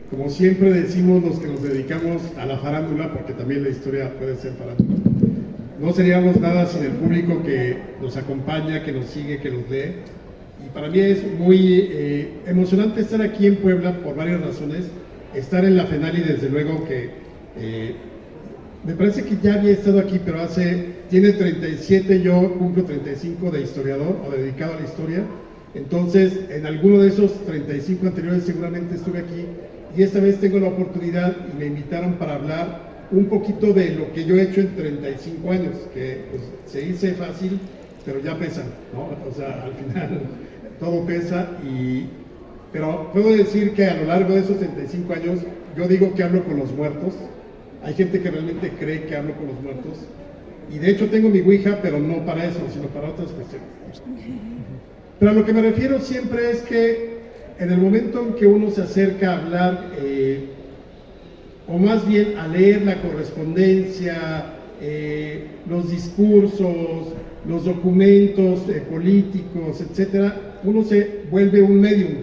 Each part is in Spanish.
Como siempre decimos los que nos dedicamos a la farándula, porque también la historia puede ser farándula, no seríamos nada sin el público que nos acompaña, que nos sigue, que nos lee. Y para mí es muy emocionante estar aquí en Puebla por varias razones. Estar en la FENALI, desde luego que me parece que ya había estado aquí, pero tiene 37, yo cumplo 35 de historiador o dedicado a la historia. Entonces, en alguno de esos 35 anteriores seguramente estuve aquí, y esta vez tengo la oportunidad y me invitaron para hablar un poquito de lo que yo he hecho en 35 años, que pues, se dice fácil, pero ya pesa, ¿no? O sea, al final todo pesa, pero puedo decir que a lo largo de esos 35 años, yo digo que hablo con los muertos. Hay gente que realmente cree que hablo con los muertos, y de hecho tengo mi ouija, pero no para eso, sino para otras cuestiones. Pero a lo que me refiero siempre es que en el momento en que uno se acerca a hablar, o más bien a leer la correspondencia, los discursos, los documentos políticos, etcétera, uno se vuelve un medium,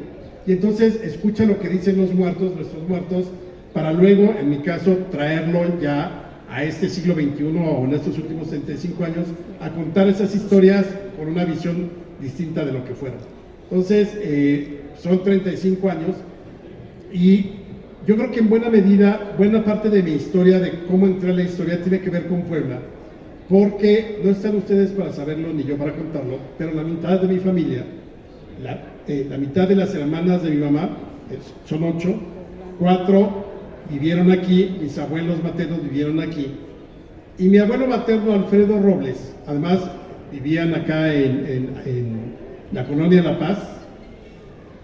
y entonces escucha lo que dicen los muertos, nuestros muertos, para luego, en mi caso, traerlo ya a este siglo XXI o en estos últimos 35 años, a contar esas historias con una visión distinta de lo que fueron. Entonces, son 35 años, y yo creo que en buena medida, buena parte de mi historia, de cómo entré a la historia, tiene que ver con Puebla, porque no están ustedes para saberlo ni yo para contarlo, pero la mitad de mi familia, la mitad de las hermanas de mi mamá, son 8, 4 vivieron aquí, mis abuelos maternos vivieron aquí, y mi abuelo materno, Alfredo Robles, además vivían acá en la colonia La Paz.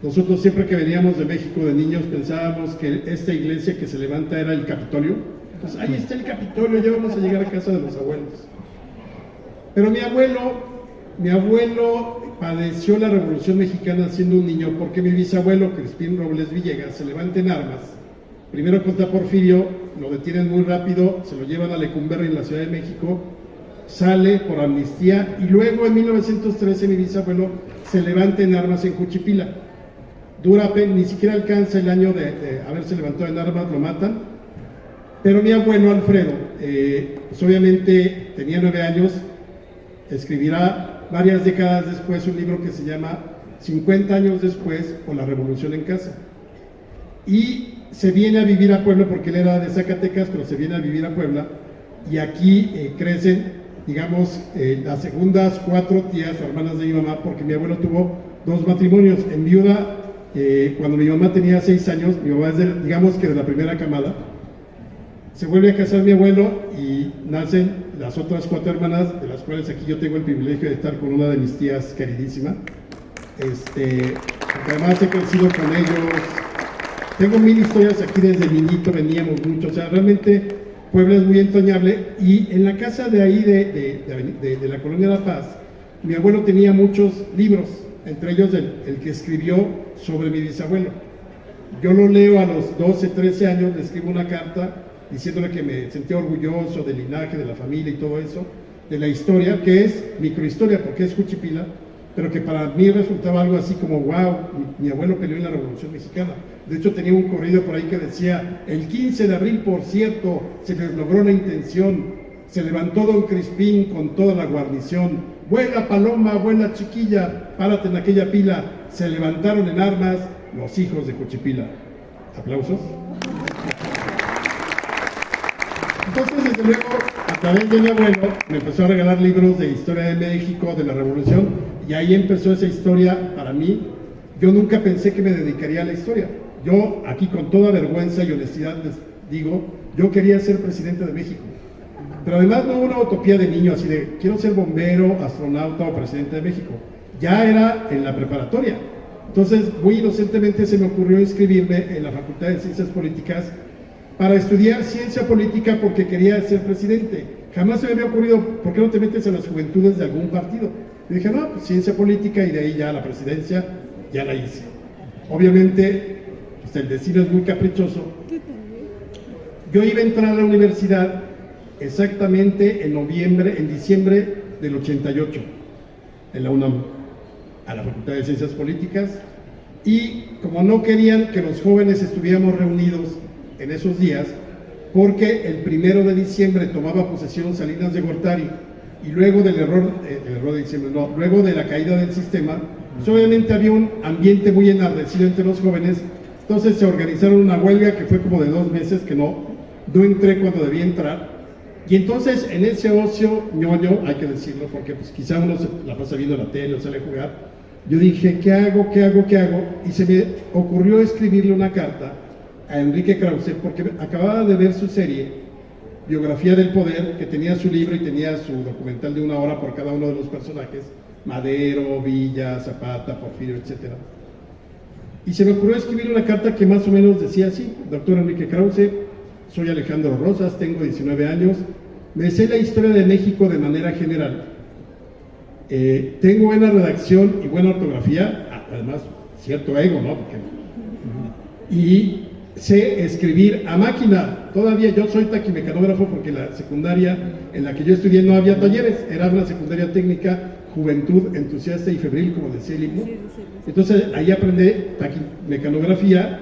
Nosotros siempre que veníamos de México de niños pensábamos que esta iglesia que se levanta era el Capitolio. Pues ahí está el Capitolio, ya vamos a llegar a casa de los abuelos. Pero mi abuelo padeció la Revolución Mexicana siendo un niño, porque mi bisabuelo, Crispín Robles Villegas, se levanta en armas. Primero contra Porfirio, lo detienen muy rápido, se lo llevan a Lecumberri en la Ciudad de México, sale por amnistía, y luego en 1913 mi bisabuelo se levanta en armas en Juchipila. Ni siquiera alcanza el año de haberse levantado en armas, lo matan. Pero mi abuelo Alfredo, pues obviamente tenía 9 años, escribirá varias décadas después un libro que se llama 50 años después, o La Revolución en Casa. Y se viene a vivir a Puebla, porque él era de Zacatecas, pero se viene a vivir a Puebla, y aquí crecen, digamos, las segundas 4 tías o hermanas de mi mamá, porque mi abuelo tuvo 2 matrimonios. En viuda, cuando mi mamá tenía 6 años, mi mamá es digamos que de la primera camada, se vuelve a casar mi abuelo y nacen las otras 4 hermanas, de las cuales aquí yo tengo el privilegio de estar con una de mis tías queridísima, porque además he crecido con ellos. Tengo 1000 historias aquí, desde niñito veníamos mucho, o sea, realmente Puebla es muy entrañable. Y en la casa de ahí, de la colonia La Paz, mi abuelo tenía muchos libros, entre ellos el que escribió sobre mi bisabuelo. Yo lo leo a los 12, 13 años, le escribo una carta diciéndole que me sentía orgulloso del linaje, de la familia y todo eso, de la historia, que es microhistoria, porque es Juchipila, pero que para mí resultaba algo así como, wow, mi abuelo peleó en la Revolución Mexicana. De hecho, tenía un corrido por ahí que decía: el 15 de abril, por cierto, se les logró la intención, se levantó don Crispín con toda la guarnición, vuela paloma, vuela chiquilla, párate en aquella pila, se levantaron en armas los hijos de Juchipila. ¿Aplausos? Entonces, desde luego, a través de mi abuelo, me empezó a regalar libros de historia de México, de la Revolución, y ahí empezó esa historia para mí. Yo nunca pensé que me dedicaría a la historia. Yo, aquí con toda vergüenza y honestidad les digo, yo quería ser presidente de México. Pero además no una utopía de niño, así de quiero ser bombero, astronauta o presidente de México. Ya era en la preparatoria. Entonces, muy inocentemente se me ocurrió inscribirme en la Facultad de Ciencias Políticas para estudiar ciencia política, porque quería ser presidente. Jamás se me había ocurrido, ¿por qué no te metes en las juventudes de algún partido? Y dije, no, pues ciencia política, y de ahí ya la presidencia, ya la hice. Obviamente, pues el destino es muy caprichoso. Yo iba a entrar a la universidad exactamente en diciembre del 88, en la UNAM, a la Facultad de Ciencias Políticas. y como no querían que los jóvenes estuviéramos reunidos en esos días, porque el 1 de diciembre tomaba posesión Salinas de Gortari, y luego del luego de la caída del sistema, pues obviamente había un ambiente muy enardecido entre los jóvenes. Entonces se organizaron una huelga que fue como de 2 meses, que no entré cuando debía entrar, y entonces en ese ocio ñoño, hay que decirlo, porque pues quizá uno se la pasa viendo la tele o sale a jugar, yo dije, ¿qué hago? Y se me ocurrió escribirle una carta a Enrique Krause, porque acababa de ver su serie Biografía del Poder, que tenía su libro y tenía su documental de 1 hora por cada uno de los personajes, Madero, Villa, Zapata, Porfirio, etc. Y se me ocurrió escribir una carta que más o menos decía así: doctor Enrique Krause, soy Alejandro Rosas, tengo 19 años, me sé la historia de México de manera general, tengo buena redacción y buena ortografía, además cierto ego, ¿no? Y sé escribir a máquina. Todavía yo soy taquimecanógrafo porque la secundaria en la que yo estudié no había talleres, era una secundaria técnica, juventud entusiasta y febril, como decía el himno. Entonces ahí aprendí taquimecanografía,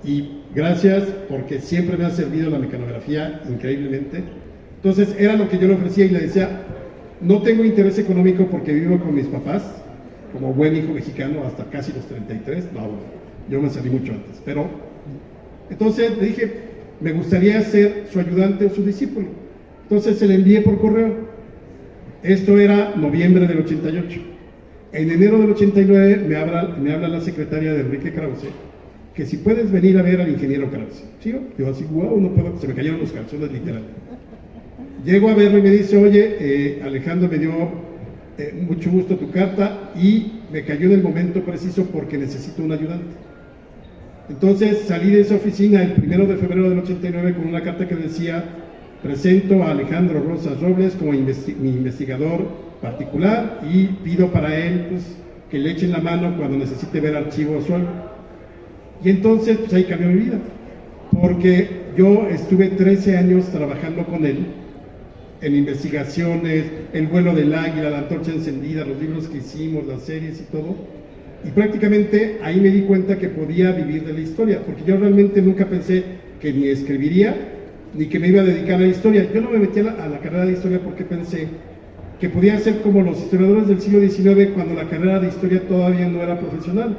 y gracias, porque siempre me ha servido la mecanografía increíblemente. Entonces era lo que yo le ofrecía, y le decía, no tengo interés económico porque vivo con mis papás, como buen hijo mexicano, hasta casi los 33, no, bueno, yo me salí mucho antes, pero entonces le dije, me gustaría ser su ayudante o su discípulo. Entonces se le envié por correo. Esto era noviembre del 88. En enero del 89 me habla la secretaria de Enrique Krause, que si puedes venir a ver al ingeniero Krause. ¿Sí? Yo así, wow, no puedo, se me cayeron los calzones literal. Llego a verlo y me dice, oye, Alejandro, me dio mucho gusto tu carta, y me cayó en el momento preciso porque necesito un ayudante. Entonces salí de esa oficina el 1 de febrero del 89 con una carta que decía, presento a Alejandro Rosas Robles como mi investigador particular, y pido para él pues, que le echen la mano cuando necesite ver archivos o algo. Y entonces pues ahí cambió mi vida, porque yo estuve 13 años trabajando con él en investigaciones, el vuelo del águila, la antorcha encendida, los libros que hicimos, las series y todo. Y prácticamente ahí me di cuenta que podía vivir de la historia, porque yo realmente nunca pensé que ni escribiría, ni que me iba a dedicar a la historia. Yo no me metí a la carrera de historia porque pensé que podía ser como los historiadores del siglo XIX, cuando la carrera de historia todavía no era profesional.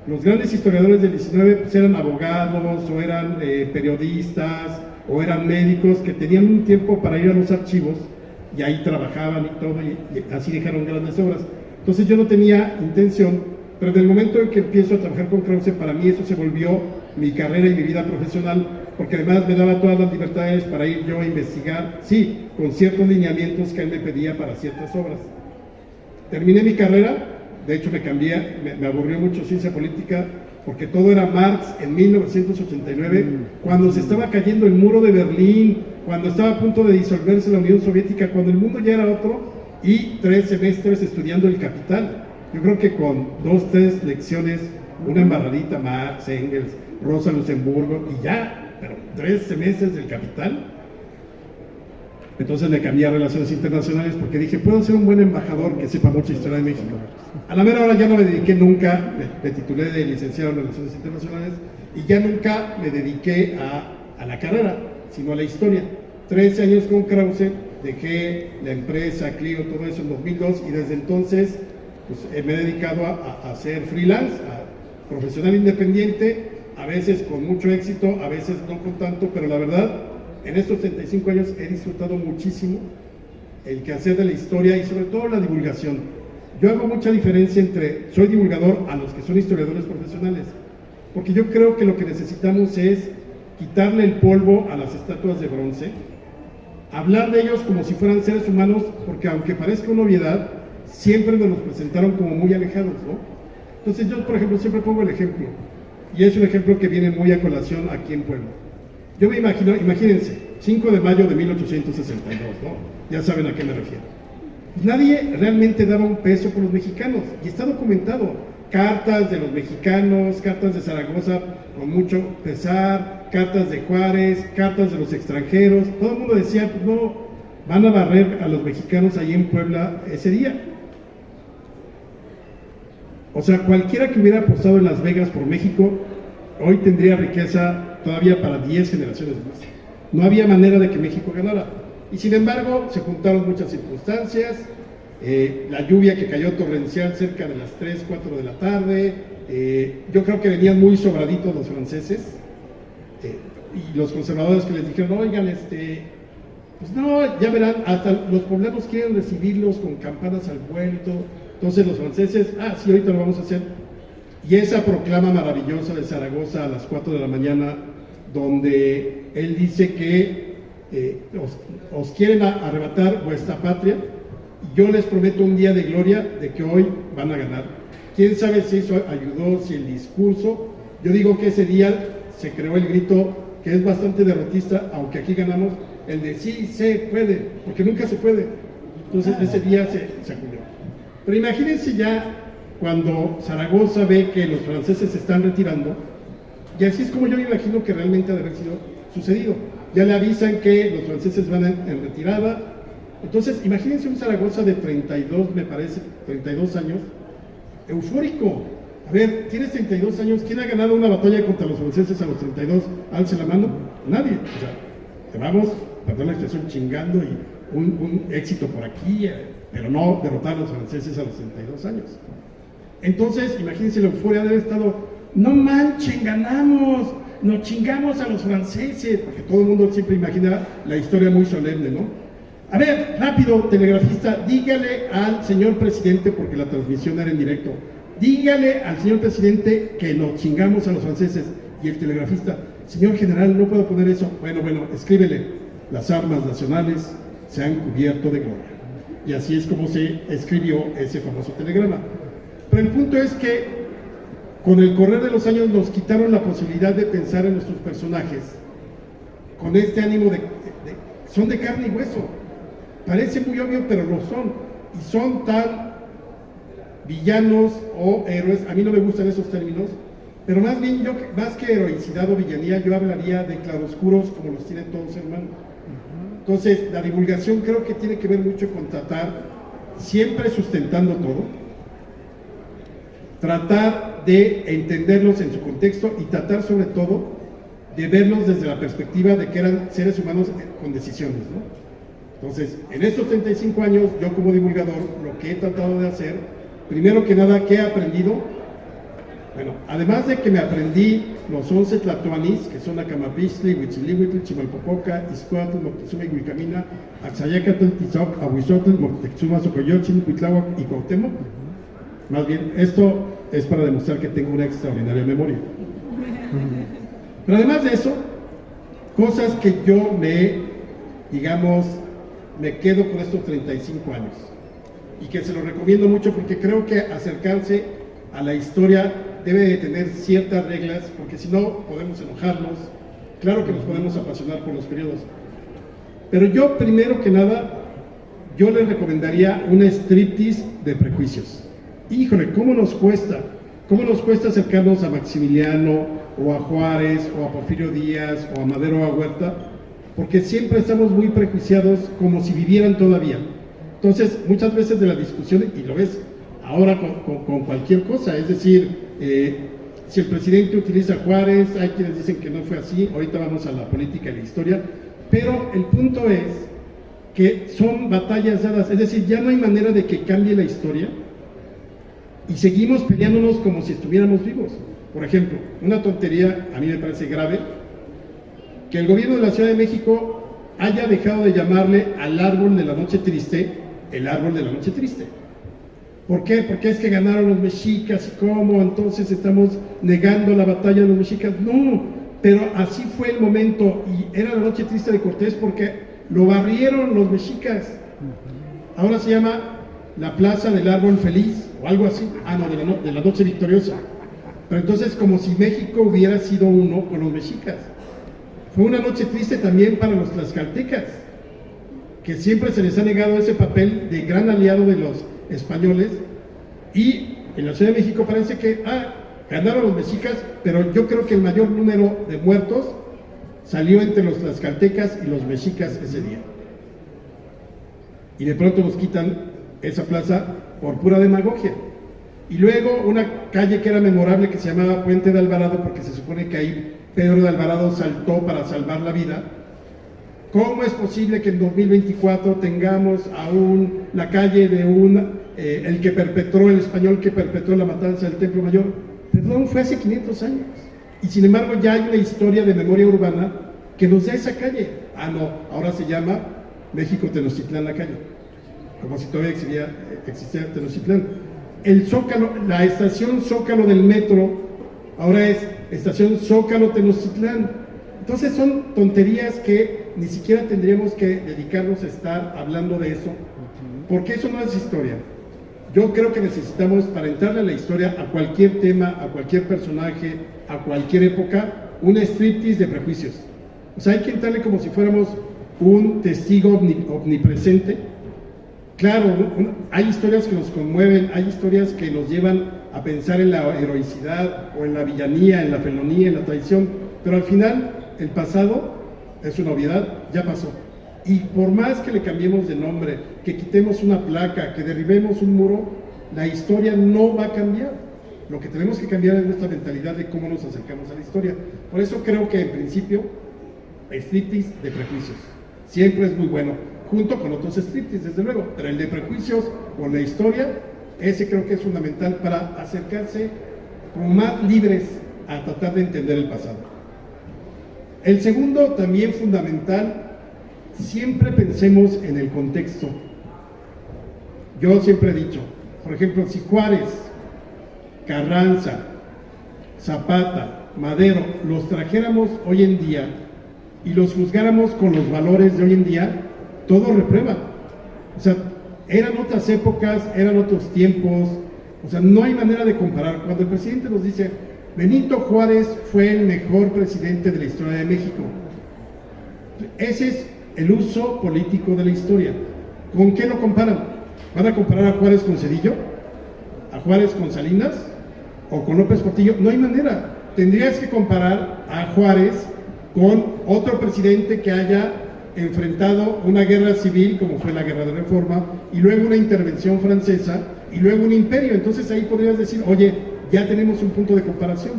Los grandes historiadores del XIX pues, eran abogados, o eran periodistas, o eran médicos que tenían un tiempo para ir a los archivos, y ahí trabajaban y todo, y así dejaron grandes obras. Entonces yo no tenía intención, pero en el momento en que empiezo a trabajar con Krause, para mí eso se volvió mi carrera y mi vida profesional, porque además me daba todas las libertades para ir yo a investigar, sí, con ciertos lineamientos que él me pedía para ciertas obras. Terminé mi carrera, de hecho me aburrió mucho ciencia política, porque todo era Marx en 1989, cuando se estaba cayendo el muro de Berlín, cuando estaba a punto de disolverse la Unión Soviética, cuando el mundo ya era otro, y 3 semestres estudiando el Capital. Yo creo que con 2, 3 lecciones, una embarradita, Marx, Engels, Rosa Luxemburgo, y ya, pero 3 semestres del Capital. Entonces le cambié a Relaciones Internacionales, porque dije, puedo ser un buen embajador que sepa mucha historia de México. A la mera hora ya no me dediqué nunca, me titulé de licenciado en Relaciones Internacionales, y ya nunca me dediqué a la carrera, sino a la historia. 13 años con Krause, dejé la empresa, Clio, todo eso en 2002, y desde entonces pues, me he dedicado a ser freelance, a profesional independiente, a veces con mucho éxito, a veces no con tanto, pero la verdad, en estos 35 años he disfrutado muchísimo el quehacer de la historia y sobre todo la divulgación. Yo hago mucha diferencia entre soy divulgador a los que son historiadores profesionales, porque yo creo que lo que necesitamos es quitarle el polvo a las estatuas de bronce, hablar de ellos como si fueran seres humanos, porque aunque parezca una obviedad, siempre nos los presentaron como muy alejados, ¿no? Entonces yo, por ejemplo, siempre pongo el ejemplo, y es un ejemplo que viene muy a colación aquí en Puebla. Yo me imagino, imagínense, 5 de mayo de 1862, ¿no? Ya saben a qué me refiero. Nadie realmente daba un peso por los mexicanos, y está documentado. Cartas de los mexicanos, cartas de Zaragoza con mucho pesar, cartas de Juárez, cartas de los extranjeros. Todo el mundo decía, pues no, van a barrer a los mexicanos ahí en Puebla ese día. O sea, cualquiera que hubiera apostado en Las Vegas por México, hoy tendría riqueza todavía para 10 generaciones más. No había manera de que México ganara. Y sin embargo, se juntaron muchas circunstancias, la lluvia que cayó torrencial cerca de las 3, 4 de la tarde, yo creo que venían muy sobraditos los franceses, y los conservadores que les dijeron, oigan, pues no, ya verán, hasta los poblanos quieren recibirlos con campanas al vuelto. Entonces los franceses, sí, ahorita lo vamos a hacer. Y esa proclama maravillosa de Zaragoza a las 4 de la mañana, donde él dice que os quieren arrebatar vuestra patria, y yo les prometo un día de gloria de que hoy van a ganar. Quién sabe si eso ayudó, si el discurso. Yo digo que ese día se creó el grito, que es bastante derrotista, aunque aquí ganamos, el de sí se puede, porque nunca se puede. Entonces ese día se acudió. Pero imagínense ya cuando Zaragoza ve que los franceses se están retirando, y así es como yo me imagino que realmente ha de haber sido sucedido. Ya le avisan que los franceses van en retirada. Entonces imagínense un Zaragoza de 32, me parece, 32 años, eufórico. A ver, tienes 32 años, ¿quién ha ganado una batalla contra los franceses a los 32? Alce la mano, nadie. O sea, te vamos, perdón la expresión, chingando y un éxito por aquí, pero no derrotar a los franceses a los 32 años. Entonces, imagínense la euforia de haber estado, no manchen, ganamos, nos chingamos a los franceses, porque todo el mundo siempre imagina la historia muy solemne, ¿no? A ver, rápido, telegrafista, dígale al señor presidente, porque la transmisión era en directo, dígale al señor presidente que nos chingamos a los franceses. Y el telegrafista, señor general, no puedo poner eso. Bueno, escríbele, las armas nacionales se han cubierto de gloria. Y así es como se escribió ese famoso telegrama. Pero el punto es que con el correr de los años nos quitaron la posibilidad de pensar en nuestros personajes con este ánimo son de carne y hueso. Parece muy obvio, pero lo son. Y son tan villanos o héroes, a mí no me gustan esos términos, pero más bien yo, más que heroicidad o villanía, yo hablaría de claroscuros como los tiene todo ser humano. Entonces, la divulgación creo que tiene que ver mucho con tratar, siempre sustentando todo, tratar de entenderlos en su contexto y tratar sobre todo de verlos desde la perspectiva de que eran seres humanos con decisiones, ¿no? Entonces, en estos 35 años, yo como divulgador, lo que he tratado de hacer, primero que nada, ¿qué he aprendido? Bueno, además de que me aprendí los 11 tlatoanis, que son Acamapixtli, Huitzilihuitl, Chimalpopoca, Izcuatl, Moctezuma y Huilcamina, Axayacatl, Tizoc, Ahuizotl, Moctezuma, Socoyotzin, Huitláhuac y Cuauhtémoc. Más bien, esto es para demostrar que tengo una extraordinaria memoria. Pero además de eso, cosas que yo me quedo con estos 35 años y que se lo recomiendo mucho porque creo que acercarse a la historia debe de tener ciertas reglas, porque si no podemos enojarnos, claro que nos podemos apasionar por los periodos, pero yo primero que nada, yo les recomendaría una striptease de prejuicios. Híjole, ¿cómo nos cuesta acercarnos a Maximiliano, o a Juárez, o a Porfirio Díaz, o a Madero o a Huerta? Porque siempre estamos muy prejuiciados como si vivieran todavía. Entonces, muchas veces de la discusión, y lo ves ahora con cualquier cosa, es decir, si el presidente utiliza a Juárez, hay quienes dicen que no fue así, ahorita vamos a la política y la historia, pero el punto es que son batallas dadas, es decir, ya no hay manera de que cambie la historia y seguimos peleándonos como si estuviéramos vivos. Por ejemplo, una tontería, a mí me parece grave, que el gobierno de la Ciudad de México haya dejado de llamarle al árbol de la noche triste, el árbol de la noche triste. ¿Por qué? Porque es que ganaron los mexicas y cómo, entonces estamos negando la batalla de los mexicas. No, pero así fue el momento y era la noche triste de Cortés porque lo barrieron los mexicas. Ahora se llama la Plaza del Árbol Feliz o algo así. No, de la noche victoriosa. Pero entonces como si México hubiera sido uno con los mexicas. Fue una noche triste también para los tlaxcaltecas, que siempre se les ha negado ese papel de gran aliado de los españoles, y en la Ciudad de México parece que ganaron los mexicas, pero yo creo que el mayor número de muertos salió entre los tlaxcaltecas y los mexicas ese día. Y de pronto nos quitan esa plaza por pura demagogia. Y luego una calle que era memorable que se llamaba Puente de Alvarado, porque se supone que ahí Pedro de Alvarado saltó para salvar la vida. ¿Cómo es posible que en 2024 tengamos aún la calle de el que perpetró, el español que perpetró la matanza del Templo Mayor? Perdón, fue hace 500 años. Y sin embargo ya hay una historia de memoria urbana que nos da esa calle. Ah, no, ahora se llama México Tenochtitlán la calle, como si todavía existiera Tenochtitlán. El Zócalo, la estación Zócalo del metro, ahora es estación Zócalo Tenochtitlán. Entonces son tonterías que ni siquiera tendríamos que dedicarnos a estar hablando de eso, porque eso no es historia. Yo creo que necesitamos, para entrarle a la historia, a cualquier tema, a cualquier personaje, a cualquier época, un striptease de prejuicios. O sea, hay que entrarle como si fuéramos un testigo omnipresente. Claro, hay historias que nos conmueven, hay historias que nos llevan a pensar en la heroicidad o en la villanía, en la felonía, en la traición, pero al final el pasado es una obviedad, ya pasó. Y por más que le cambiemos de nombre, que quitemos una placa, que derribemos un muro, la historia no va a cambiar. Lo que tenemos que cambiar es nuestra mentalidad de cómo nos acercamos a la historia. Por eso creo que en principio, striptease de prejuicios siempre es muy bueno, junto con otros striptease, desde luego, pero el de prejuicios con la historia, ese creo que es fundamental para acercarse como más libres a tratar de entender el pasado. El segundo, también fundamental, siempre pensemos en el contexto. Yo siempre he dicho, por ejemplo, si Juárez, Carranza, Zapata, Madero los trajéramos hoy en día y los juzgáramos con los valores de hoy en día, todo reprueba. O sea, eran otras épocas, eran otros tiempos, o sea, no hay manera de comparar. Cuando el presidente nos dice, Benito Juárez fue el mejor presidente de la historia de México, ese es el uso político de la historia. ¿Con qué lo comparan? ¿Van a comparar a Juárez con Zedillo? ¿A Juárez con Salinas? ¿O con López Portillo? No hay manera. Tendrías que comparar a Juárez con otro presidente que haya enfrentado una guerra civil, como fue la Guerra de Reforma, y luego una intervención francesa, y luego un imperio. Entonces ahí podrías decir, oye, ya tenemos un punto de comparación.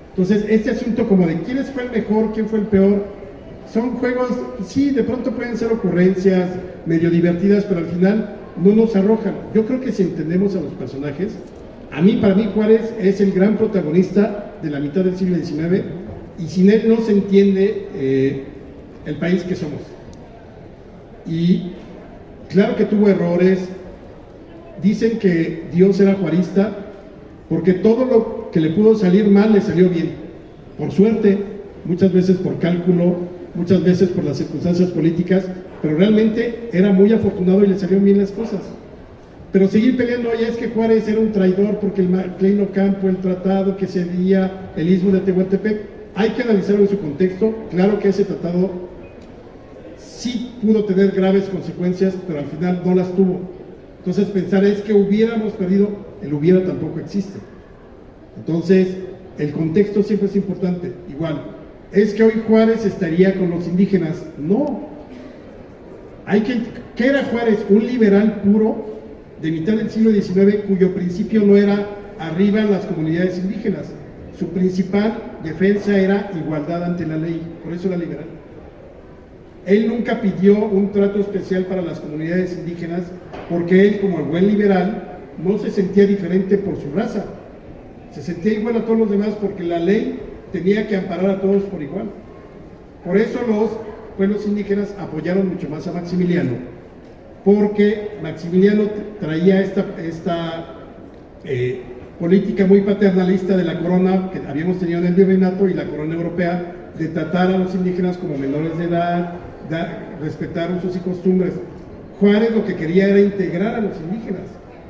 Entonces, este asunto como de quién fue el mejor, quién fue el peor, son juegos, sí, de pronto pueden ser ocurrencias medio divertidas, pero al final no nos arrojan. Yo creo que si entendemos a los personajes, para mí Juárez es el gran protagonista de la mitad del siglo XIX, y sin él no se entiende el país que somos. Y claro que tuvo errores. Dicen que Dios era juarista porque todo lo que le pudo salir mal le salió bien, por suerte, muchas veces por cálculo, muchas veces por las circunstancias políticas, pero realmente era muy afortunado y le salieron bien las cosas. Pero seguir peleando, ya es que Juárez era un traidor porque el Maclean Ocampo, el tratado que cedía el istmo de Tehuantepec, hay que analizarlo en su contexto. Claro que ese tratado sí pudo tener graves consecuencias, pero al final no las tuvo. Entonces pensar es que hubiéramos perdido, el hubiera tampoco existe. Entonces el contexto siempre es importante. Igual, es que hoy Juárez estaría con los indígenas. No. ¿Qué era Juárez? Un liberal puro de mitad del siglo XIX, cuyo principio no era arriba en las comunidades indígenas. Su principal defensa era igualdad ante la ley, por eso era liberal. Él nunca pidió un trato especial para las comunidades indígenas, porque él, como el buen liberal, no se sentía diferente por su raza, se sentía igual a todos los demás, porque la ley tenía que amparar a todos por igual. Por eso los pueblos indígenas apoyaron mucho más a Maximiliano, porque Maximiliano traía esta política muy paternalista de la corona que habíamos tenido en el virreinato y la corona europea, de tratar a los indígenas como menores de edad, respetar usos y costumbres. Juárez lo que quería era integrar a los indígenas.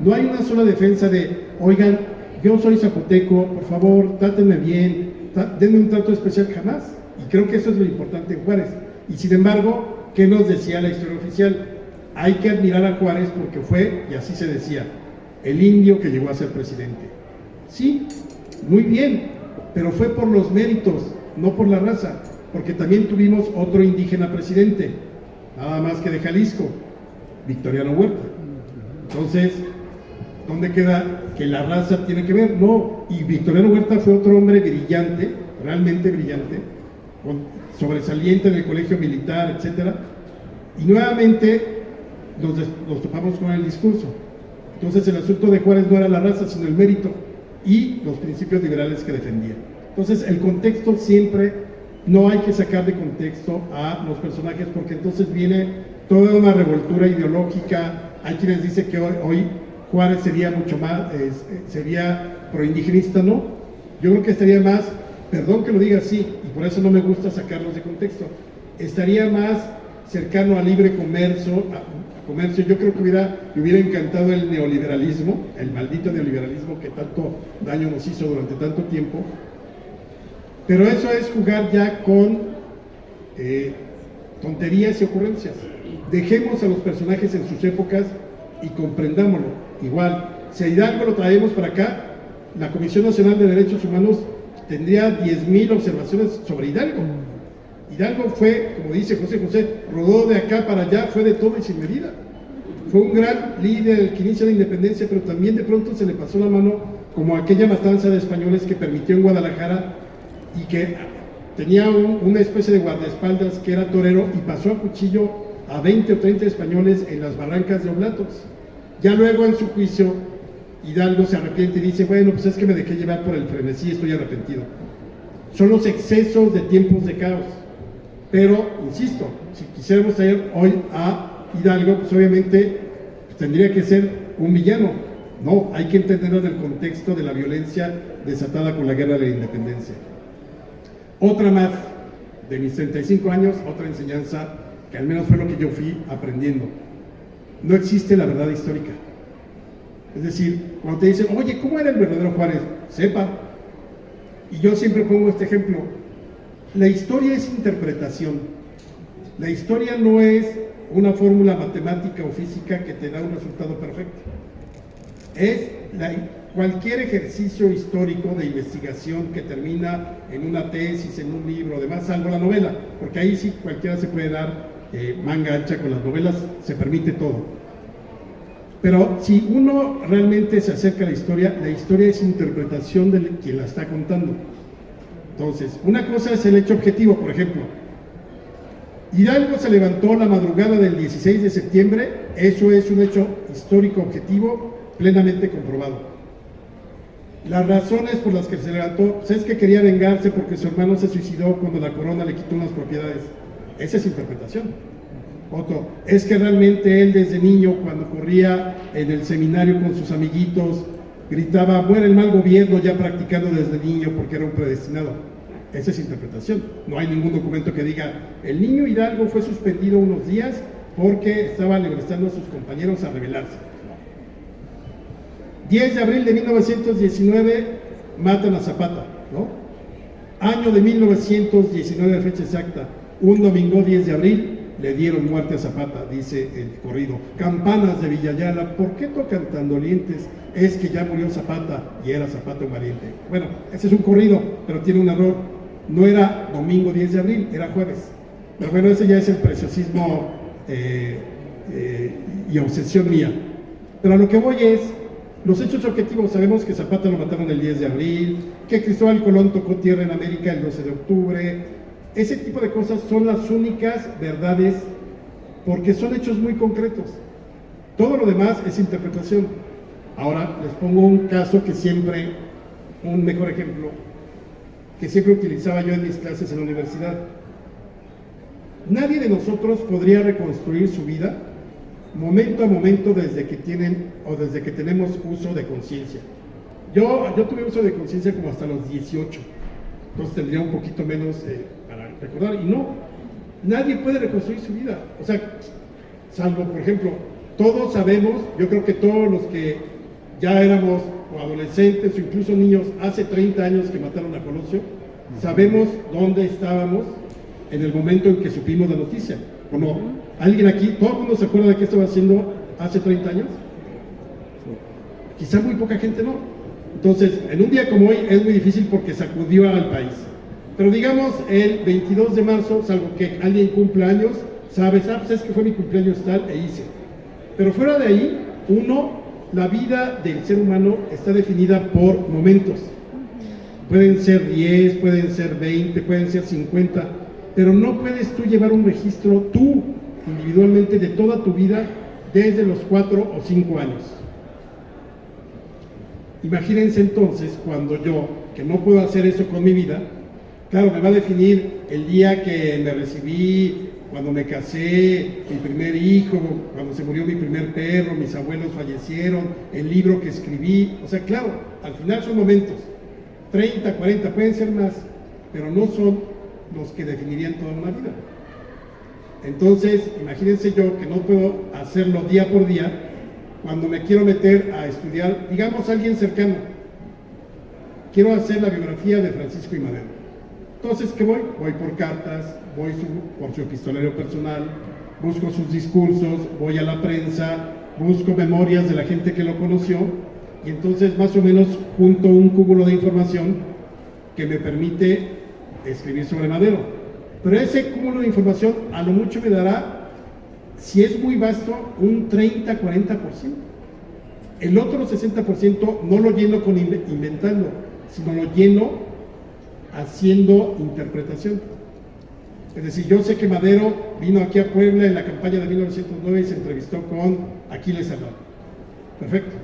No hay una sola defensa de, oigan, yo soy zapoteco, por favor, trátenme bien, denme un trato especial, jamás. Y creo que eso es lo importante en Juárez. Y sin embargo, ¿qué nos decía la historia oficial? Hay que admirar a Juárez porque fue, y así se decía, el indio que llegó a ser presidente. Sí, muy bien, pero fue por los méritos, no por la raza, porque también tuvimos otro indígena presidente, nada más que de Jalisco, Victoriano Huerta. Entonces, ¿dónde queda que la raza tiene que ver? No, y Victoriano Huerta fue otro hombre brillante, realmente brillante, sobresaliente en el colegio militar, etcétera, y nuevamente nos topamos con el discurso. Entonces el asunto de Juárez no era la raza, sino el mérito y los principios liberales que defendía. Entonces el contexto siempre, no hay que sacar de contexto a los personajes, porque entonces viene toda una revoltura ideológica. Hay quienes dicen que hoy Juárez sería mucho más, sería proindigenista, ¿no? Yo creo que estaría más, perdón que lo diga así, y por eso no me gusta sacarlos de contexto, estaría más cercano al libre comercio. Yo creo que le hubiera encantado el neoliberalismo, el maldito neoliberalismo que tanto daño nos hizo durante tanto tiempo. Pero eso es jugar ya con tonterías y ocurrencias. Dejemos a los personajes en sus épocas y comprendámoslo. Igual, si a Hidalgo lo traemos para acá, la Comisión Nacional de Derechos Humanos tendría 10,000 observaciones sobre Hidalgo. Hidalgo fue, como dice José José, rodó de acá para allá, fue de todo y sin medida. Fue un gran líder el que inicia la independencia, pero también de pronto se le pasó la mano, como aquella matanza de españoles que permitió en Guadalajara y que tenía una especie de guardaespaldas que era torero y pasó a cuchillo a 20 o 30 españoles en las barrancas de Oblatos. Ya luego en su juicio Hidalgo se arrepiente y dice, bueno, pues es que me dejé llevar por el frenesí, estoy arrepentido. Son los excesos de tiempos de caos. Pero, insisto, si quisiéramos traer hoy a Hidalgo, pues obviamente tendría que ser un villano. No, hay que entenderlo en el contexto de la violencia desatada con la guerra de la independencia. Otra más, de mis 35 años, otra enseñanza que al menos fue lo que yo fui aprendiendo. No existe la verdad histórica. Es decir, cuando te dicen, oye, ¿cómo era el verdadero Juárez? Sepa. Y yo siempre pongo este ejemplo. La historia es interpretación. La historia no es una fórmula matemática o física que te da un resultado perfecto. Es cualquier ejercicio histórico de investigación que termina en una tesis, en un libro, además salvo la novela, porque ahí sí cualquiera se puede dar manga ancha con las novelas, se permite todo. Pero si uno realmente se acerca a la historia es interpretación de quien la está contando. Entonces, una cosa es el hecho objetivo, por ejemplo. Hidalgo se levantó la madrugada del 16 de septiembre, eso es un hecho histórico objetivo, plenamente comprobado. Las razones por las que se levantó, pues es que quería vengarse porque su hermano se suicidó cuando la corona le quitó unas propiedades. Esa es interpretación. Otro, es que realmente él desde niño, cuando corría en el seminario con sus amiguitos, gritaba, muere el mal gobierno, ya practicando desde niño porque era un predestinado. Esa es interpretación. No hay ningún documento que diga, el niño Hidalgo fue suspendido unos días porque estaba alentando a sus compañeros a rebelarse. 10 de abril de 1919 matan a Zapata, ¿no? Año de 1919, fecha exacta, un domingo 10 de abril, le dieron muerte a Zapata, dice el corrido. Campanas de Villayala, ¿por qué tocan tan dolientes? Es que ya murió Zapata y era Zapata un valiente. Bueno, ese es un corrido, pero tiene un error. No era domingo 10 de abril, era jueves. Pero bueno, ese ya es el preciosismo y obsesión mía. Pero a lo que voy es, los hechos objetivos, sabemos que Zapata lo mataron el 10 de abril, que Cristóbal Colón tocó tierra en América el 12 de octubre. Ese tipo de cosas son las únicas verdades porque son hechos muy concretos. Todo lo demás es interpretación. Ahora les pongo un caso que siempre, un mejor ejemplo, que siempre utilizaba yo en mis clases en la universidad. Nadie de nosotros podría reconstruir su vida momento a momento desde que tenemos uso de conciencia. Yo tuve uso de conciencia como hasta los 18, entonces tendría un poquito menos para recordar, y no, nadie puede reconstruir su vida, o sea, salvo, por ejemplo, todos sabemos, yo creo que todos los que ya éramos o adolescentes o incluso niños hace 30 años que mataron a Colosio, sabemos dónde estábamos en el momento en que supimos la noticia, ¿o no? ¿Alguien aquí, todo el mundo se acuerda de qué estaba haciendo hace 30 años? Quizá muy poca gente no. Entonces, en un día como hoy es muy difícil porque sacudió al país. Pero digamos, el 22 de marzo, salvo que alguien cumpla años, sabes, pues es que fue mi cumpleaños tal, e hice. Pero fuera de ahí, uno, la vida del ser humano está definida por momentos. Pueden ser 10, pueden ser 20, pueden ser 50, pero no puedes tú llevar un registro tú, individualmente, de toda tu vida desde los 4 o 5 años. Imagínense entonces cuando yo, que no puedo hacer eso con mi vida, claro, me va a definir el día que me recibí, cuando me casé, mi primer hijo, cuando se murió mi primer perro, mis abuelos fallecieron, el libro que escribí. O sea, claro, al final son momentos, 30, 40, pueden ser más, pero no son los que definirían toda una vida. Entonces, imagínense yo que no puedo hacerlo día por día, cuando me quiero meter a estudiar, digamos, a alguien cercano. Quiero hacer la biografía de Francisco I. Madero. Entonces, ¿qué voy? Voy por cartas, voy por su epistolario personal, busco sus discursos, voy a la prensa, busco memorias de la gente que lo conoció, y entonces más o menos junto un cúmulo de información que me permite escribir sobre Madero. Pero ese cúmulo de información a lo mucho me dará, si es muy vasto, un 30-40%. El otro 60% no lo lleno con inventando, sino lo lleno haciendo interpretación. Es decir, yo sé que Madero vino aquí a Puebla en la campaña de 1909 y se entrevistó con Aquiles Salgado. Perfecto.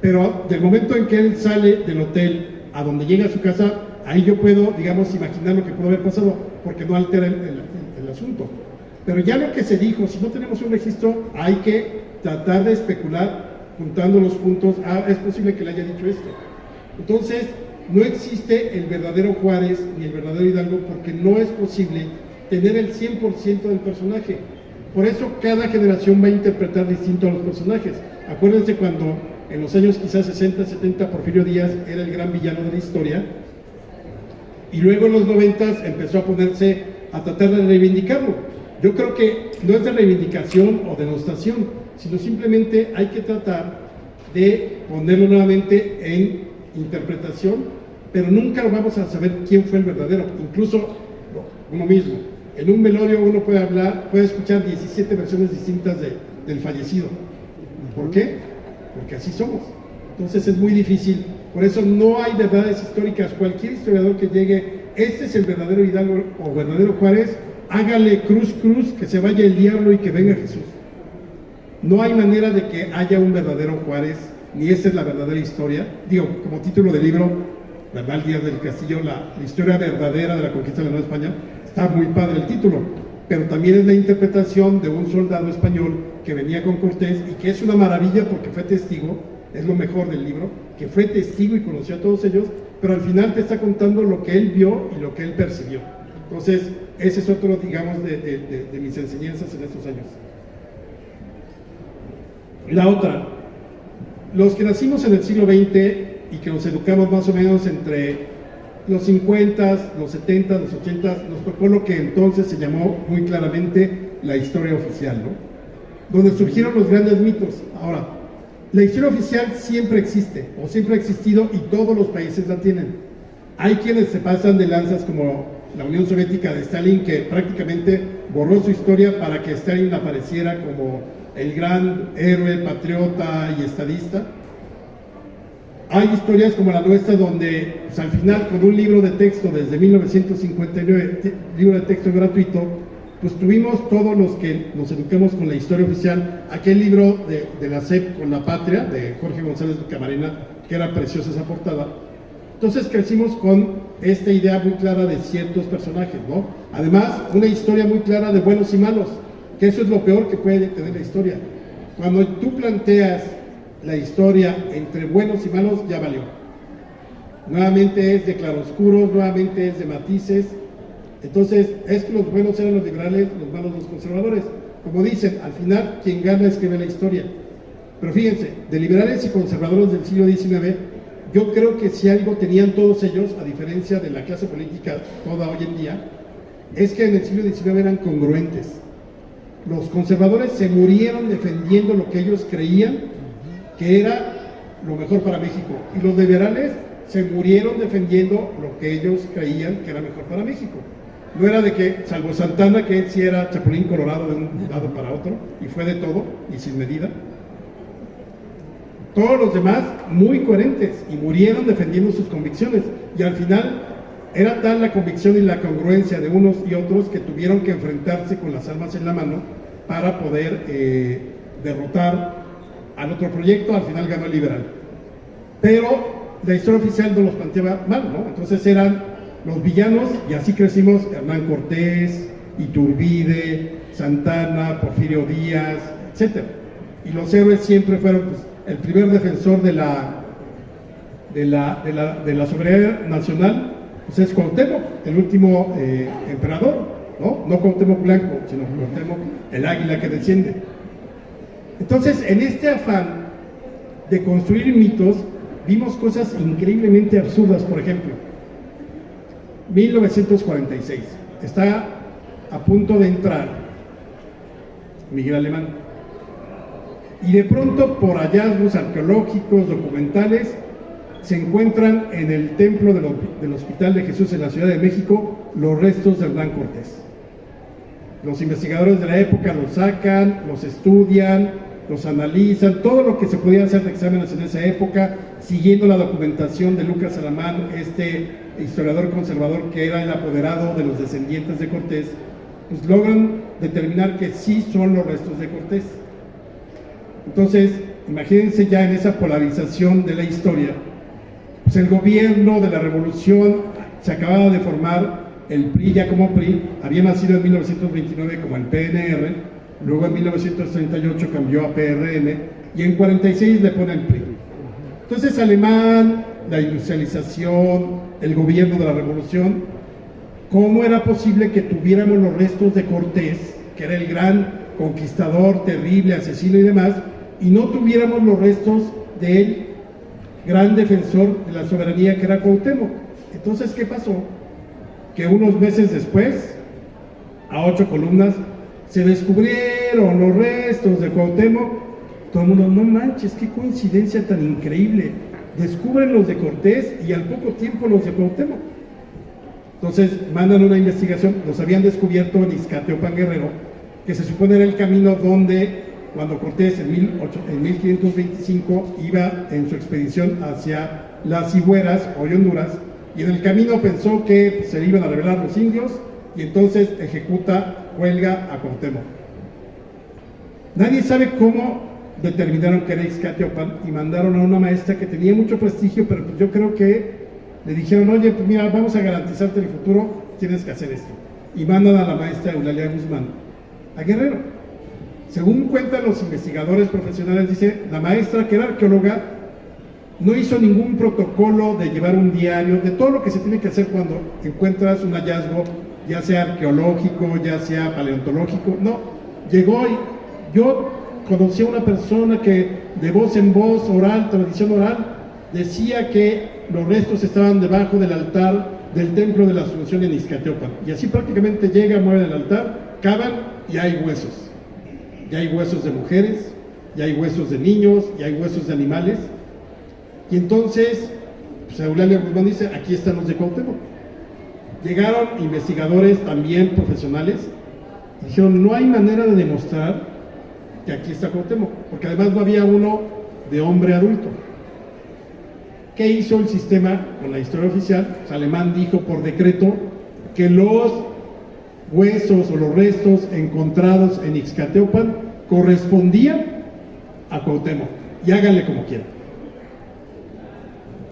Pero del momento en que él sale del hotel a donde llega a su casa, ahí yo puedo, digamos, imaginar lo que pudo haber pasado, porque no altera el asunto. Pero ya lo que se dijo, si no tenemos un registro, hay que tratar de especular juntando los puntos. Ah, es posible que le haya dicho esto. Entonces, no existe el verdadero Juárez ni el verdadero Hidalgo, porque no es posible tener el 100% del personaje. Por eso cada generación va a interpretar distinto a los personajes. Acuérdense cuando en los años quizás 60, 70, Porfirio Díaz era el gran villano de la historia, y luego en los 90 empezó a ponerse a tratar de reivindicarlo. Yo creo que no es de reivindicación o denostación, sino simplemente hay que tratar de ponerlo nuevamente en interpretación, pero nunca vamos a saber quién fue el verdadero. Incluso uno mismo, en un velorio uno puede escuchar 17 versiones distintas del fallecido. ¿Por qué? Porque así somos. Entonces es muy difícil. Por eso no hay verdades históricas. Cualquier historiador que llegue, este es el verdadero Hidalgo o verdadero Juárez, hágale cruz, que se vaya el diablo y que venga Jesús. No hay manera de que haya un verdadero Juárez, ni esa es la verdadera historia. Digo, como título del libro, Bernal Díaz del Castillo, la historia verdadera de la conquista de la Nueva España, está muy padre el título, pero también es la interpretación de un soldado español que venía con Cortés y que es una maravilla porque fue testigo, es lo mejor del libro, que fue testigo y conoció a todos ellos, pero al final te está contando lo que él vio y lo que él percibió. Entonces, ese es otro, digamos, de mis enseñanzas en estos años. La otra, los que nacimos en el siglo XX y que nos educamos más o menos entre los 50, los 70, los 80, nos tocó lo que entonces se llamó muy claramente la historia oficial, ¿no? Donde surgieron los grandes mitos. Ahora, la historia oficial siempre existe, o siempre ha existido, y todos los países la tienen. Hay quienes se pasan de lanzas, como la Unión Soviética de Stalin, que prácticamente borró su historia para que Stalin apareciera como el gran héroe, patriota y estadista. Hay historias como la nuestra donde, pues, al final, con un libro de texto desde 1959, libro de texto gratuito, pues tuvimos todos los que nos educamos con la historia oficial, aquel libro de la SEP con la patria, de Jorge González Camarena, que era preciosa esa portada. Entonces crecimos con esta idea muy clara de ciertos personajes, ¿no? Además, una historia muy clara de buenos y malos, que eso es lo peor que puede tener la historia. Cuando tú planteas la historia entre buenos y malos, ya valió. Nuevamente es de claroscuros, nuevamente es de matices. Entonces, es que los buenos eran los liberales, los malos los conservadores. Como dicen, al final, quien gana escribe la historia. Pero fíjense, de liberales y conservadores del siglo XIX, yo creo que si algo tenían todos ellos, a diferencia de la clase política toda hoy en día, es que en el siglo XIX eran congruentes. Los conservadores se murieron defendiendo lo que ellos creían que era lo mejor para México, y los liberales se murieron defendiendo lo que ellos creían que era mejor para México. No era de que, salvo Santana, que él sí era chapulín colorado de un lado para otro, y fue de todo, y sin medida. Todos los demás muy coherentes y murieron defendiendo sus convicciones. Y al final era tal la convicción y la congruencia de unos y otros que tuvieron que enfrentarse con las armas en la mano para poder derrotar al otro proyecto. Al final ganó el liberal. Pero la historia oficial no los planteaba mal, ¿no? Entonces eran los villanos, y así crecimos: Hernán Cortés, Iturbide, Santana, Porfirio Díaz, etc. Y los héroes siempre fueron, pues, el primer defensor de la soberanía nacional, pues es Cuauhtémoc, el último emperador, ¿no? No Cuauhtémoc Blanco, sino Cuauhtémoc, el águila que desciende. Entonces, en este afán de construir mitos, vimos cosas increíblemente absurdas. Por ejemplo, 1946, está a punto de entrar Miguel Alemán, y de pronto, por hallazgos arqueológicos, documentales, se encuentran en el templo del Hospital de Jesús en la Ciudad de México los restos de Hernán Cortés. Los investigadores de la época los sacan, los estudian, los analizan, todo lo que se podía hacer de exámenes en esa época, siguiendo la documentación de Lucas Alamán, este historiador conservador que era el apoderado de los descendientes de Cortés, pues logran determinar que sí son los restos de Cortés. Entonces, imagínense ya en esa polarización de la historia, pues el gobierno de la revolución se acababa de formar, el PRI ya como PRI, había nacido en 1929 como el PNR, luego en 1938 cambió a PRN y en 46 le pone el PRI. Entonces Alemán, la industrialización, el gobierno de la revolución, ¿cómo era posible que tuviéramos los restos de Cortés, que era el gran conquistador, terrible, asesino y demás, y no tuviéramos los restos del gran defensor de la soberanía que era Cuauhtémoc? Entonces, ¿qué pasó? Que unos meses después, a 8 columnas, se descubrieron los restos de Cuauhtémoc. Todo el mundo, no manches, qué coincidencia tan increíble. Descubren los de Cortés y al poco tiempo los de Cuauhtémoc. Entonces mandan una investigación. Los habían descubierto en Ixcateopan, Guerrero, que se supone era el camino donde, cuando Cortés en 1525 iba en su expedición hacia las Higueras, hoy Honduras, y en el camino pensó que se le iban a rebelar los indios, y entonces huelga a Cuauhtémoc. Nadie sabe cómo determinaron que era Ixcateopan, y mandaron a una maestra que tenía mucho prestigio, pero pues yo creo que le dijeron: oye, pues mira, vamos a garantizarte el futuro, tienes que hacer esto. Y mandan a la maestra Eulalia Guzmán a Guerrero. Según cuentan los investigadores profesionales, dice, la maestra, que era arqueóloga, no hizo ningún protocolo de llevar un diario, de todo lo que se tiene que hacer cuando encuentras un hallazgo, ya sea arqueológico, ya sea paleontológico. No, llegó y yo conocí a una persona que de voz en voz, oral, tradición oral, decía que los restos estaban debajo del altar del templo de la Asunción en Ixcateopan. Y así prácticamente llega, mueve el altar, cavan y hay huesos. Ya hay huesos de mujeres, ya hay huesos de niños, ya hay huesos de animales. Y entonces, pues Eulalia Guzmán dice, aquí están los de Cuauhtémoc. Llegaron investigadores también profesionales y dijeron, no hay manera de demostrar que aquí está Cuauhtémoc, porque además no había uno de hombre adulto. ¿Qué hizo el sistema con la historia oficial? Pues Alemán dijo por decreto que los huesos o los restos encontrados en Ixcateopan correspondían a Cuauhtémoc, y háganle como quieran.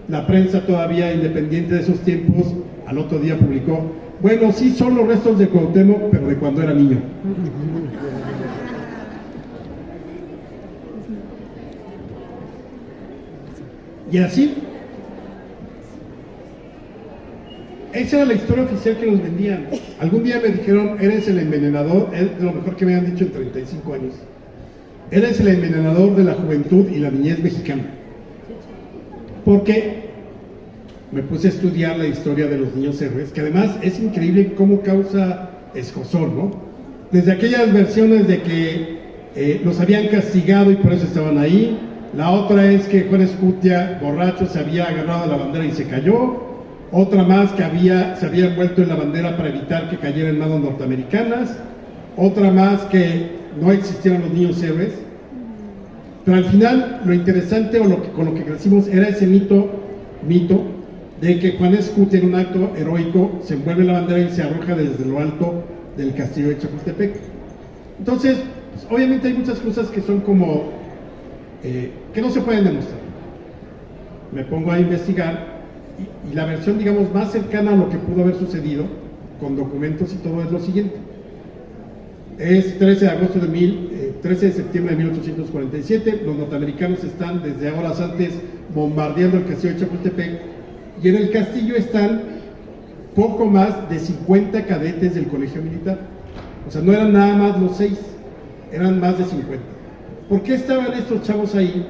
La prensa todavía independiente de esos tiempos al otro día publicó, bueno, sí son los restos de Cuauhtémoc, pero de cuando era niño. Y así, esa era la historia oficial que nos vendían. Algún día me dijeron, eres el envenenador, es de lo mejor que me han dicho en 35 años. Eres el envenenador de la juventud y la niñez mexicana. Porque me puse a estudiar la historia de los niños héroes, que además es increíble cómo causa escozor, ¿no? Desde aquellas versiones de que los habían castigado y por eso estaban ahí. La otra es que Juan Escutia, borracho, se había agarrado a la bandera y se cayó. Otra más que se había envuelto en la bandera para evitar que cayera en manos norteamericanas. Otra más que no existieran los niños héroes. Pero al final, lo interesante con lo que crecimos era ese mito de que Juan Escutia, en un acto heroico, se envuelve la bandera y se arroja desde lo alto del castillo de Chapultepec. Entonces, pues, obviamente hay muchas cosas que son como que no se pueden demostrar. Me pongo a investigar y la versión, digamos, más cercana a lo que pudo haber sucedido, con documentos y todo, es lo siguiente. Es 13 de septiembre de 1847, los norteamericanos están desde horas antes bombardeando el castillo de Chapultepec, y en el castillo están poco más de 50 cadetes del colegio militar. O sea, no eran nada más los 6, eran más de 50. ¿Por qué estaban estos chavos ahí?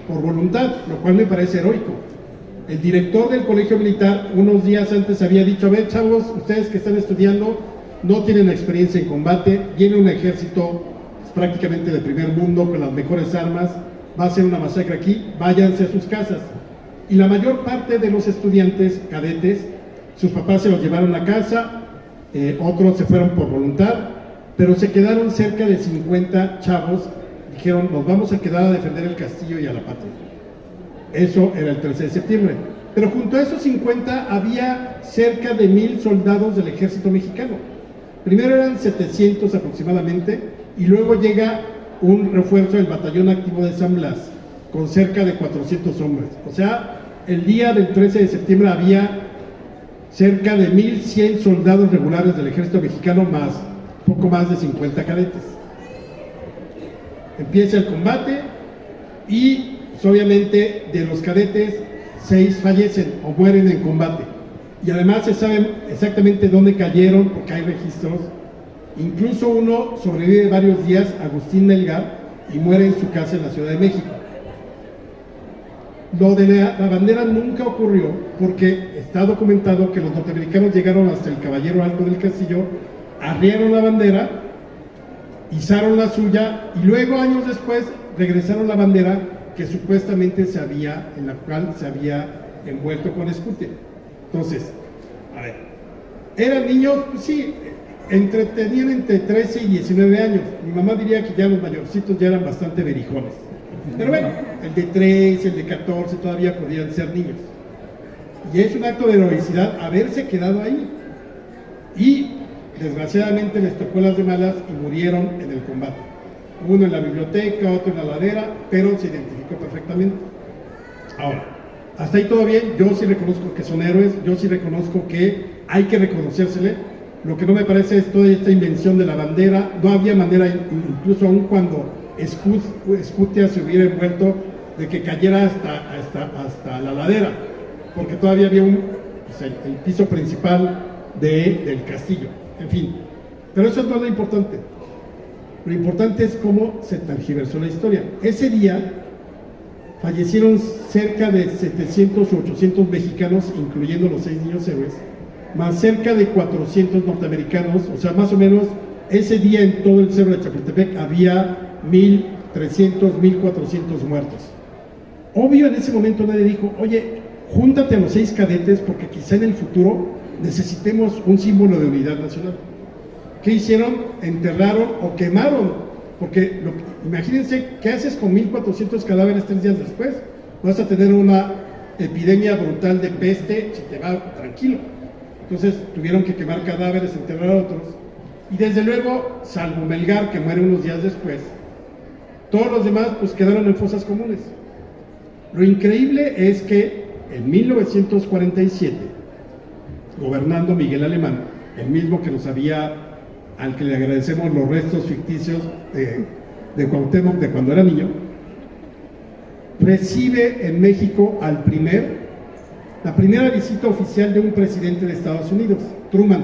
Por voluntad, lo cual me parece heroico. El director del colegio militar unos días antes había dicho: a ver, chavos, ustedes que están estudiando no tienen experiencia en combate, viene un ejército prácticamente de primer mundo con las mejores armas, va a ser una masacre aquí, váyanse a sus casas. Y la mayor parte de los estudiantes cadetes, sus papás se los llevaron a casa, otros se fueron por voluntad, pero se quedaron cerca de 50 chavos. Dijeron: nos vamos a quedar a defender el castillo y a la patria. Eso era el 13 de septiembre. Pero junto a esos 50 había cerca de 1000 soldados del ejército mexicano. Primero eran 700 aproximadamente, y luego llega un refuerzo del batallón activo de San Blas, con cerca de 400 hombres. O sea, el día del 13 de septiembre había cerca de 1100 soldados regulares del ejército mexicano, más poco más de 50 cadetes. Empieza el combate y pues, obviamente de los cadetes 6 fallecen o mueren en combate, y además se sabe exactamente dónde cayeron porque hay registros. Incluso uno sobrevive varios días, Agustín Melgar, y muere en su casa en la Ciudad de México. Lo de la bandera nunca ocurrió porque está documentado que los norteamericanos llegaron hasta el Caballero Alto del castillo, arriaron la bandera, izaron la suya, y luego años después regresaron la bandera que supuestamente en la cual se había envuelto con Escutia. Entonces, a ver, ¿eran niños? Pues sí, tenían entre 13 y 19 años. Mi mamá diría que ya los mayorcitos ya eran bastante berijones. Pero bueno, el de 13, el de 14 todavía podían ser niños. Y es un acto de heroicidad haberse quedado ahí. Y desgraciadamente les tocó las de malas y murieron en el combate. Uno en la biblioteca, otro en la ladera, pero se identificó perfectamente. Ahora, hasta ahí todo bien. Yo sí reconozco que son héroes, yo sí reconozco que hay que reconocérsele. Lo que no me parece es toda esta invención de la bandera. No había manera, incluso aún cuando Escutia se hubiera envuelto, de que cayera hasta la ladera, porque todavía había el piso principal del castillo. En fin, pero eso no es lo importante. Lo importante es cómo se tergiversó la historia. Ese día fallecieron cerca de 700 u 800 mexicanos, incluyendo los 6 niños héroes, más cerca de 400 norteamericanos. O sea, más o menos ese día en todo el cerro de Chapultepec había 1300, 1400 muertos. Obvio, en ese momento nadie dijo: oye, júntate a los 6 cadetes porque quizá en el futuro necesitemos un símbolo de unidad nacional. ¿Qué hicieron? Enterraron o quemaron, porque imagínense, ¿qué haces con 1400 cadáveres 3 días después? Vas a tener una epidemia brutal de peste si te va tranquilo. Entonces tuvieron que quemar cadáveres, enterrar a otros, y desde luego, salvo Melgar, que muere unos días después, todos los demás pues quedaron en fosas comunes. Lo increíble es que en 1947, gobernando Miguel Alemán, el mismo que al que le agradecemos los restos ficticios de Cuauhtémoc de cuando era niño, recibe en México la primera visita oficial de un presidente de Estados Unidos, Truman.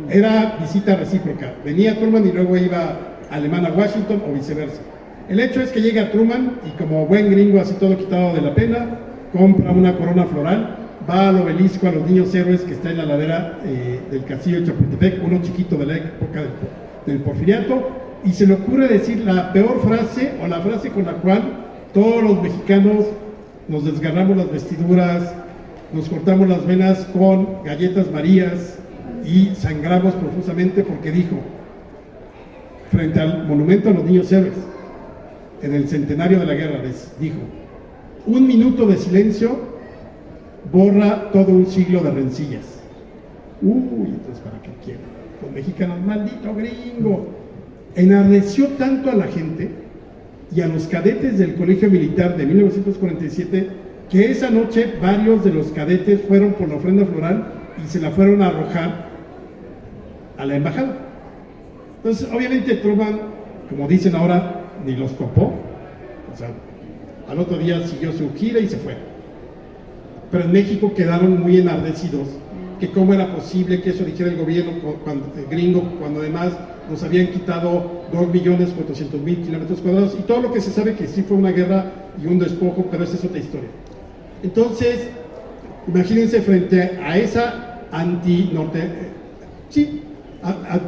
Era visita recíproca, venía Truman y luego iba Alemán a Washington o viceversa. El hecho es que llega Truman y, como buen gringo así todo quitado de la pena, compra una corona floral, va al obelisco a los niños héroes que está en la ladera del castillo de Chapultepec, uno chiquito de la época del Porfiriato, y se le ocurre decir la peor frase, o la frase con la cual todos los mexicanos nos desgarramos las vestiduras, nos cortamos las venas con galletas marías y sangramos profusamente, porque dijo, frente al monumento a los niños héroes: en el centenario de la guerra, dijo: 1 minuto de silencio borra todo un siglo de rencillas. Entonces, ¿para qué quiero? Los mexicanos, maldito gringo. Enardeció tanto a la gente y a los cadetes del Colegio Militar de 1947 que esa noche varios de los cadetes fueron por la ofrenda floral y se la fueron a arrojar a la embajada. Entonces, obviamente Truman, como dicen ahora, ni los topó. O sea, al otro día siguió su gira y se fue. Pero en México quedaron muy enardecidos que cómo era posible que eso dijera el gobierno gringo, cuando además nos habían quitado 2.400.000 kilómetros cuadrados, y todo lo que se sabe que sí fue una guerra y un despojo, pero esa es otra historia. Entonces, imagínense frente a esa ante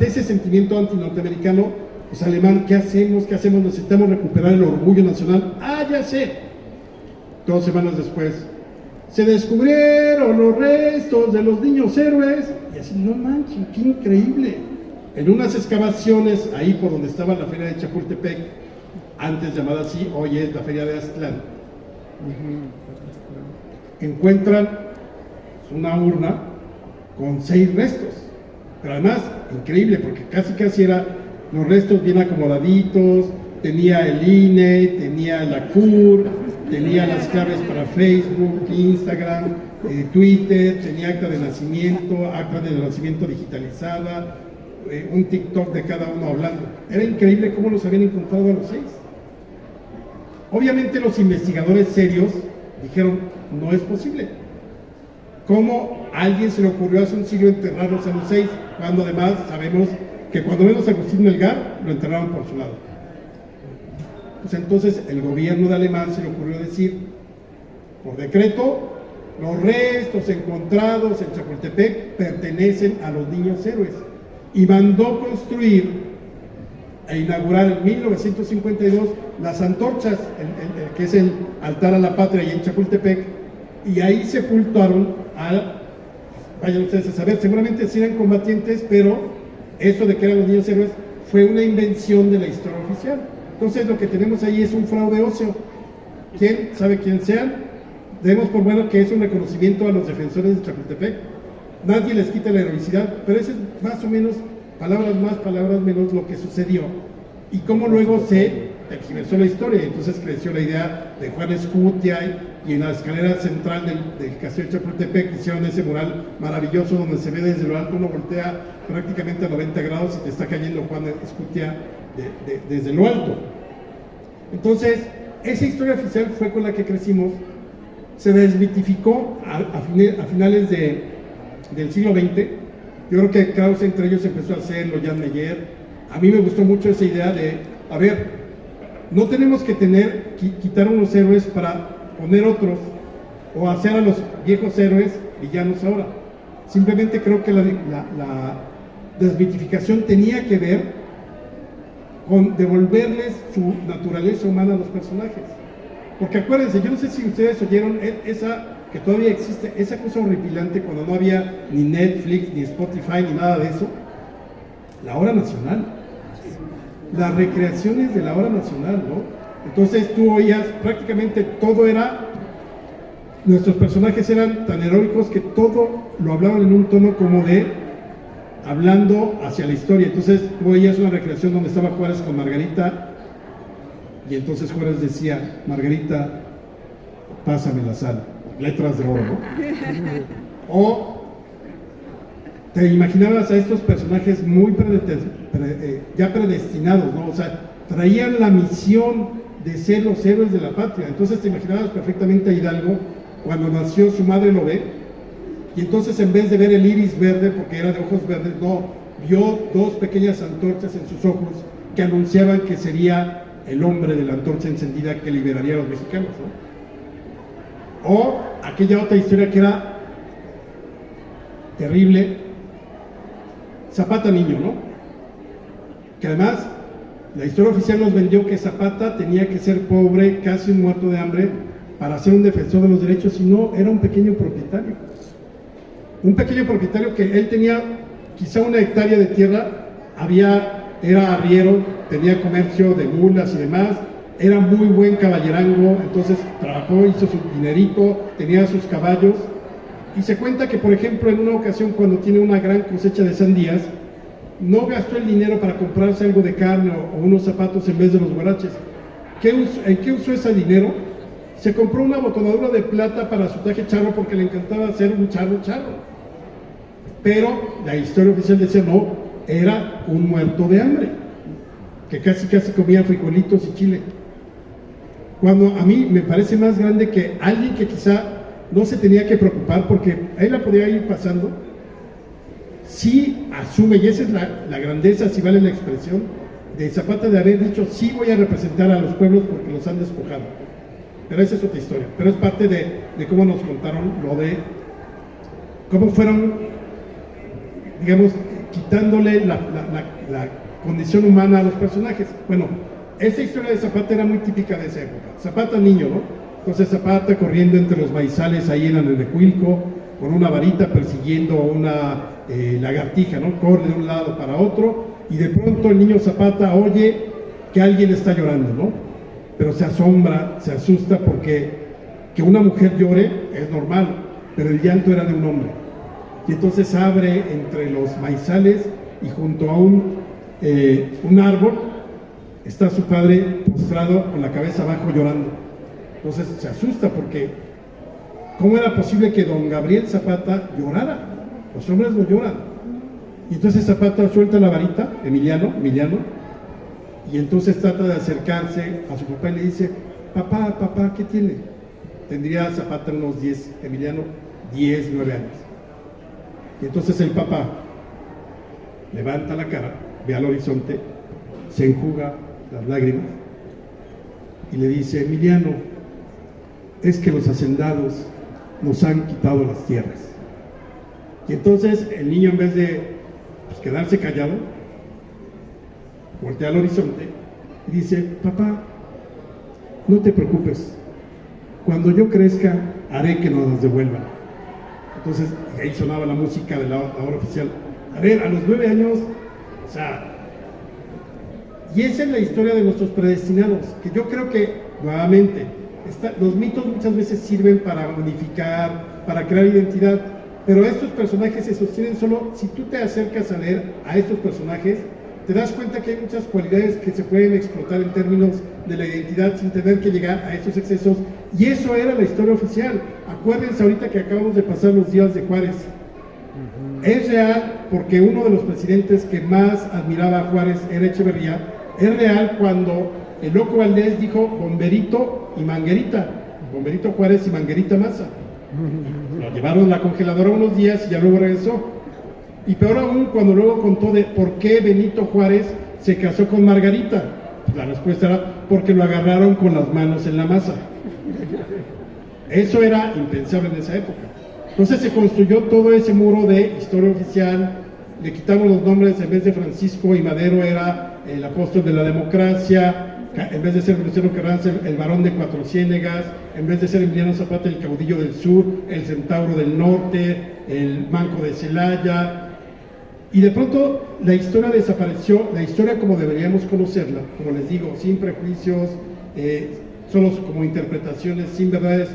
ese sentimiento anti-norteamericano, pues alemán, ¿qué hacemos? ¿Qué hacemos? Necesitamos recuperar el orgullo nacional. Ya sé. 2 semanas después, se descubrieron los restos de los niños héroes, y así, no manchen, qué increíble. En unas excavaciones, ahí por donde estaba la feria de Chapultepec, antes llamada así, hoy es la feria de Aztlán, encuentran una urna con 6 restos, pero además, increíble, porque casi era los restos bien acomodaditos, tenía el INE, tenía la CUR, tenía las claves para Facebook, Instagram, Twitter, tenía acta de nacimiento digitalizada, un TikTok de cada uno hablando. Era increíble cómo los habían encontrado a los 6. Obviamente los investigadores serios dijeron, no es posible. ¿Cómo a alguien se le ocurrió hace un siglo enterrarlos a los 6? Cuando además sabemos que cuando menos Agustín Melgar lo enterraron por su lado. Pues entonces el gobierno de Alemán se le ocurrió decir, por decreto, los restos encontrados en Chapultepec pertenecen a los niños héroes, y mandó construir e inaugurar en 1952 las antorchas, que es el altar a la patria ahí en Chapultepec, y ahí sepultaron vayan ustedes a saber, seguramente sí eran combatientes, pero eso de que eran los niños héroes fue una invención de la historia oficial. Entonces lo que tenemos ahí es un fraude óseo. ¿Quién sabe quién sean? Demos por bueno que es un reconocimiento a los defensores de Chapultepec. Nadie les quita la heroicidad, pero eso es más o menos, palabras más, palabras menos, lo que sucedió y cómo luego se tergiversó la historia. Entonces creció la idea de Juan Escutia, y en la escalera central del castillo de Chapultepec hicieron ese mural maravilloso donde se ve desde lo alto, uno voltea prácticamente a 90 grados y te está cayendo Juan Escutia desde lo alto. Entonces, esa historia oficial fue con la que crecimos. Se desmitificó a finales del siglo XX. Yo creo que Krause entre ellos empezó a hacerlo, Jan Meyer. A mí me gustó mucho esa idea de, a ver, no tenemos que quitar unos héroes para poner otros, o hacer a los viejos héroes villanos ahora. Simplemente creo que la desmitificación tenía que ver con devolverles su naturaleza humana a los personajes. Porque acuérdense, yo no sé si ustedes oyeron esa, que todavía existe, esa cosa horripilante cuando no había ni Netflix, ni Spotify, ni nada de eso, la hora nacional. Las recreaciones de la hora nacional, ¿no? Entonces tú oías, prácticamente todo nuestros personajes eran tan heroicos que todo lo hablaban en un tono como de hablando hacia la historia. Entonces tú oías una recreación donde estaba Juárez con Margarita, y entonces Juárez decía, Margarita, pásame la sal, letras de oro, ¿no? O te imaginabas a estos personajes muy ya predestinados, ¿no? O sea, traían la misión de ser los héroes de la patria. Entonces te imaginabas perfectamente a Hidalgo cuando nació, su madre lo ve, y entonces en vez de ver el iris verde, porque era de ojos verdes, no, vio 2 pequeñas antorchas en sus ojos que anunciaban que sería el hombre de la antorcha encendida que liberaría a los mexicanos, ¿no? O aquella otra historia que era terrible, Zapata niño, ¿no? Que además la historia oficial nos vendió que Zapata tenía que ser pobre, casi un muerto de hambre, para ser un defensor de los derechos, y no, era un pequeño propietario. Un pequeño propietario que él tenía quizá 1 hectárea de tierra, era arriero, tenía comercio de mulas y demás, era muy buen caballerango, entonces trabajó, hizo su dinerito, tenía sus caballos, y se cuenta que, por ejemplo, en una ocasión cuando tiene una gran cosecha de sandías, no gastó el dinero para comprarse algo de carne o unos zapatos en vez de los guaraches. ¿En qué usó ese dinero? Se compró una botonadura de plata para su traje charro porque le encantaba hacer un charro. Pero la historia oficial decía no, era un muerto de hambre, que casi comía frijolitos y chile. Cuando a mí me parece más grande que alguien que quizá no se tenía que preocupar porque ahí la podía ir pasando, sí asume, y esa es la grandeza, si vale la expresión, de Zapata, de haber dicho, sí voy a representar a los pueblos porque los han despojado. Pero esa es otra historia, pero es parte de cómo nos contaron lo de cómo fueron, digamos, quitándole la condición humana a los personajes. Bueno, esta historia de Zapata era muy típica de esa época. Zapata niño, ¿no? Entonces Zapata corriendo entre los maizales ahí en Anenecuilco, con una varita persiguiendo una lagartija, ¿no? Corre de un lado para otro, y de pronto el niño Zapata oye que alguien está llorando, ¿no? Pero se asombra, se asusta porque que una mujer llore es normal, pero el llanto era de un hombre. Y entonces abre entre los maizales y junto a un árbol está su padre postrado con la cabeza abajo llorando. Entonces se asusta porque ¿cómo era posible que don Gabriel Zapata llorara? Los hombres no lloran. Y entonces Zapata suelta la varita, Emiliano, y entonces trata de acercarse a su papá y le dice, papá, ¿qué tiene? Tendría Zapata unos 10, Emiliano 10, 9 años. Y entonces el papá levanta la cara, ve al horizonte, se enjuga las lágrimas y le dice, Emiliano, es que los hacendados nos han quitado las tierras. Y entonces el niño, en vez de quedarse callado, voltea al horizonte y dice, papá, no te preocupes, cuando yo crezca haré que nos las devuelvan. Entonces ahí sonaba la música de la hora oficial. A ver, a los 9 años, o sea, y esa es la historia de nuestros predestinados, que yo creo que, nuevamente, los mitos muchas veces sirven para unificar, para crear identidad, pero estos personajes se sostienen solo si tú te acercas a leer a estos personajes, te das cuenta que hay muchas cualidades que se pueden explotar en términos de la identidad sin tener que llegar a estos excesos, y eso era la historia oficial. Acuérdense ahorita que acabamos de pasar los días de Juárez. Es real porque uno de los presidentes que más admiraba a Juárez era Echeverría. Es real cuando el loco Valdés dijo Bomberito y Manguerita, Bomberito Juárez y Manguerita Maza. Lo llevaron a la congeladora unos días y ya luego regresó. Y peor aún cuando luego contó de por qué Benito Juárez se casó con Margarita. La respuesta era porque lo agarraron con las manos en la masa. Eso era impensable en esa época. Entonces se construyó todo ese muro de historia oficial, le quitamos los nombres, en vez de Francisco y Madero era el apóstol de la democracia, en vez de ser Venustiano Carranza el varón de Cuatro Ciénegas, en vez de ser Emiliano Zapata el caudillo del sur, el centauro del norte, el manco de Celaya. Y de pronto la historia desapareció, la historia como deberíamos conocerla, como les digo, sin prejuicios, solo como interpretaciones, sin verdades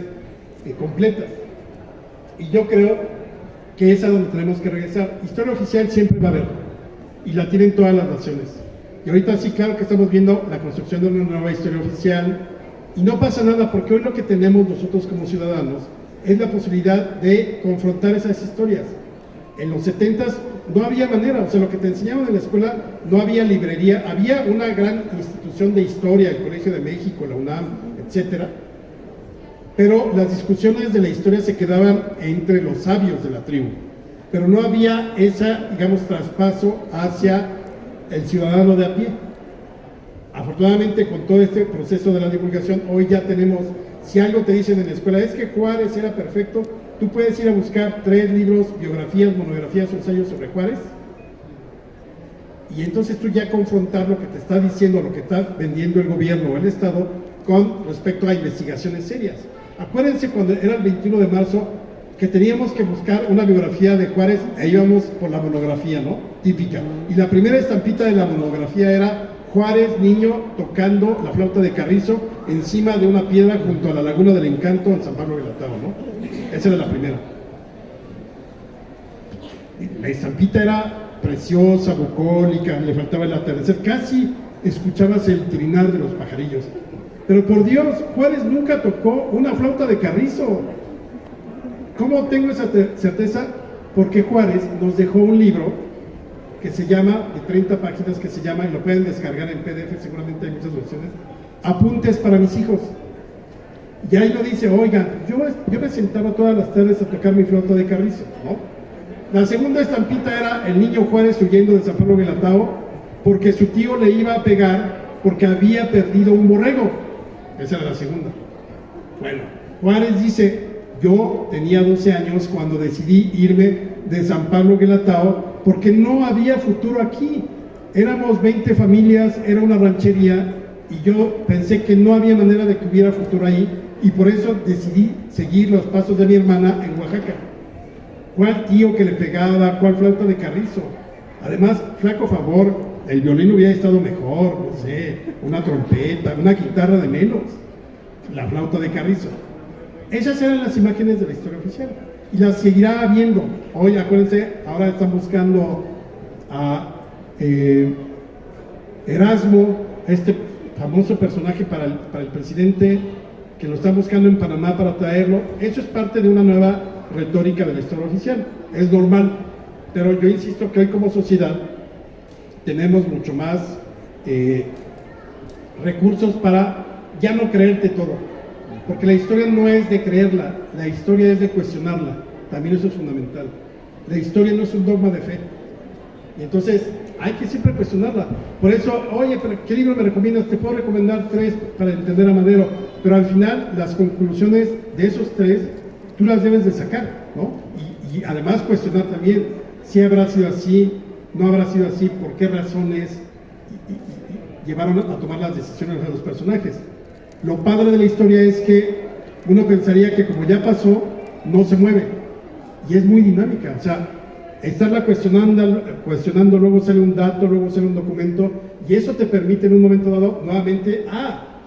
completas. Y yo creo que es a donde tenemos que regresar. Historia oficial siempre va a haber, y la tienen todas las naciones. Y ahorita sí, claro que estamos viendo la construcción de una nueva historia oficial, y no pasa nada, porque hoy lo que tenemos nosotros como ciudadanos es la posibilidad de confrontar esas historias. En los 70s no había manera, o sea, lo que te enseñaban en la escuela, no había librería, había una gran institución de historia, el Colegio de México, la UNAM, etcétera, pero las discusiones de la historia se quedaban entre los sabios de la tribu, pero no había esa, digamos, traspaso hacia el ciudadano de a pie. Afortunadamente, con todo este proceso de la divulgación, hoy ya tenemos, si algo te dicen en la escuela es que Juárez era perfecto, tú puedes ir a buscar 3 libros, biografías, monografías o ensayos sobre Juárez, y entonces tú ya confrontar lo que te está diciendo, lo que está vendiendo el gobierno o el Estado con respecto a investigaciones serias. Acuérdense cuando era el 21 de marzo que teníamos que buscar una biografía de Juárez, e íbamos por la monografía, ¿no? Típica. Y la primera estampita de la monografía era Juárez, niño, tocando la flauta de carrizo encima de una piedra junto a la Laguna del Encanto en San Pablo Guelatao, ¿no? Esa era la primera. La estampita era preciosa, bucólica, le faltaba el atardecer, casi escuchabas el trinar de los pajarillos. Pero por Dios, Juárez nunca tocó una flauta de carrizo. ¿Cómo tengo esa certeza? Porque Juárez nos dejó un libro que se llama, de 30 páginas, que se llama, y lo pueden descargar en PDF, seguramente hay muchas versiones, Apuntes para mis hijos. Y ahí lo dice, oigan, yo me sentaba todas las tardes a tocar mi flauta de carrizo, ¿no? La segunda estampita era el niño Juárez huyendo de San Pablo Guelatao porque su tío le iba a pegar porque había perdido un borrego. Esa era la segunda. Bueno, Juárez dice, yo tenía 12 años cuando decidí irme de San Pablo Guelatao porque no había futuro aquí. Éramos 20 familias, era una ranchería y yo pensé que no había manera de que hubiera futuro ahí y por eso decidí seguir los pasos de mi hermana en Oaxaca. ¿Cuál tío que le pegaba? ¿Cuál flauta de carrizo? Además, flaco favor, el violín hubiera estado mejor, no sé, una trompeta, una guitarra de menos, la flauta de carrizo. Esas eran las imágenes de la historia oficial y las seguirá habiendo. Hoy, acuérdense, ahora están buscando a Erasmo, este famoso personaje para el presidente, que lo están buscando en Panamá para traerlo. Eso es parte de una nueva retórica de la historia oficial, es normal, pero yo insisto que hoy como sociedad tenemos mucho más recursos para ya no creerte todo, porque la historia no es de creerla, la historia es de cuestionarla, también eso es fundamental. La historia no es un dogma de fe, y entonces hay que siempre cuestionarla. Por eso, oye, pero ¿qué libro me recomiendas? Te puedo recomendar 3 para entender a Madero, pero al final las conclusiones de esos 3 tú las debes de sacar, ¿no? Y además cuestionar también si habrá sido así, no habrá sido así, por qué razones llevaron a tomar las decisiones de los personajes. Lo padre de la historia es que uno pensaría que como ya pasó, no se mueve, y es muy dinámica, o sea, estarla cuestionando, luego sale un dato, luego sale un documento, y eso te permite en un momento dado, nuevamente,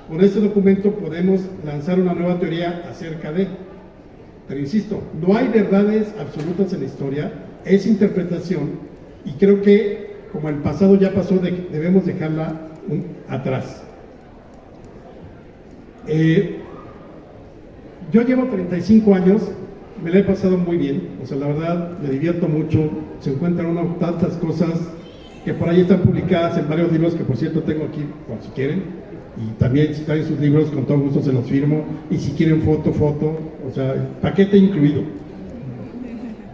con este documento podemos lanzar una nueva teoría acerca de. Pero insisto, no hay verdades absolutas en la historia, es interpretación, y creo que como el pasado ya pasó, debemos dejarla atrás. Yo llevo 35 años, me la he pasado muy bien, o sea, la verdad, me divierto mucho, se encuentran tantas cosas que por ahí están publicadas en varios libros, que por cierto tengo aquí, por si quieren, y también si traen sus libros, con todo gusto se los firmo, y si quieren foto, o sea, el paquete incluido.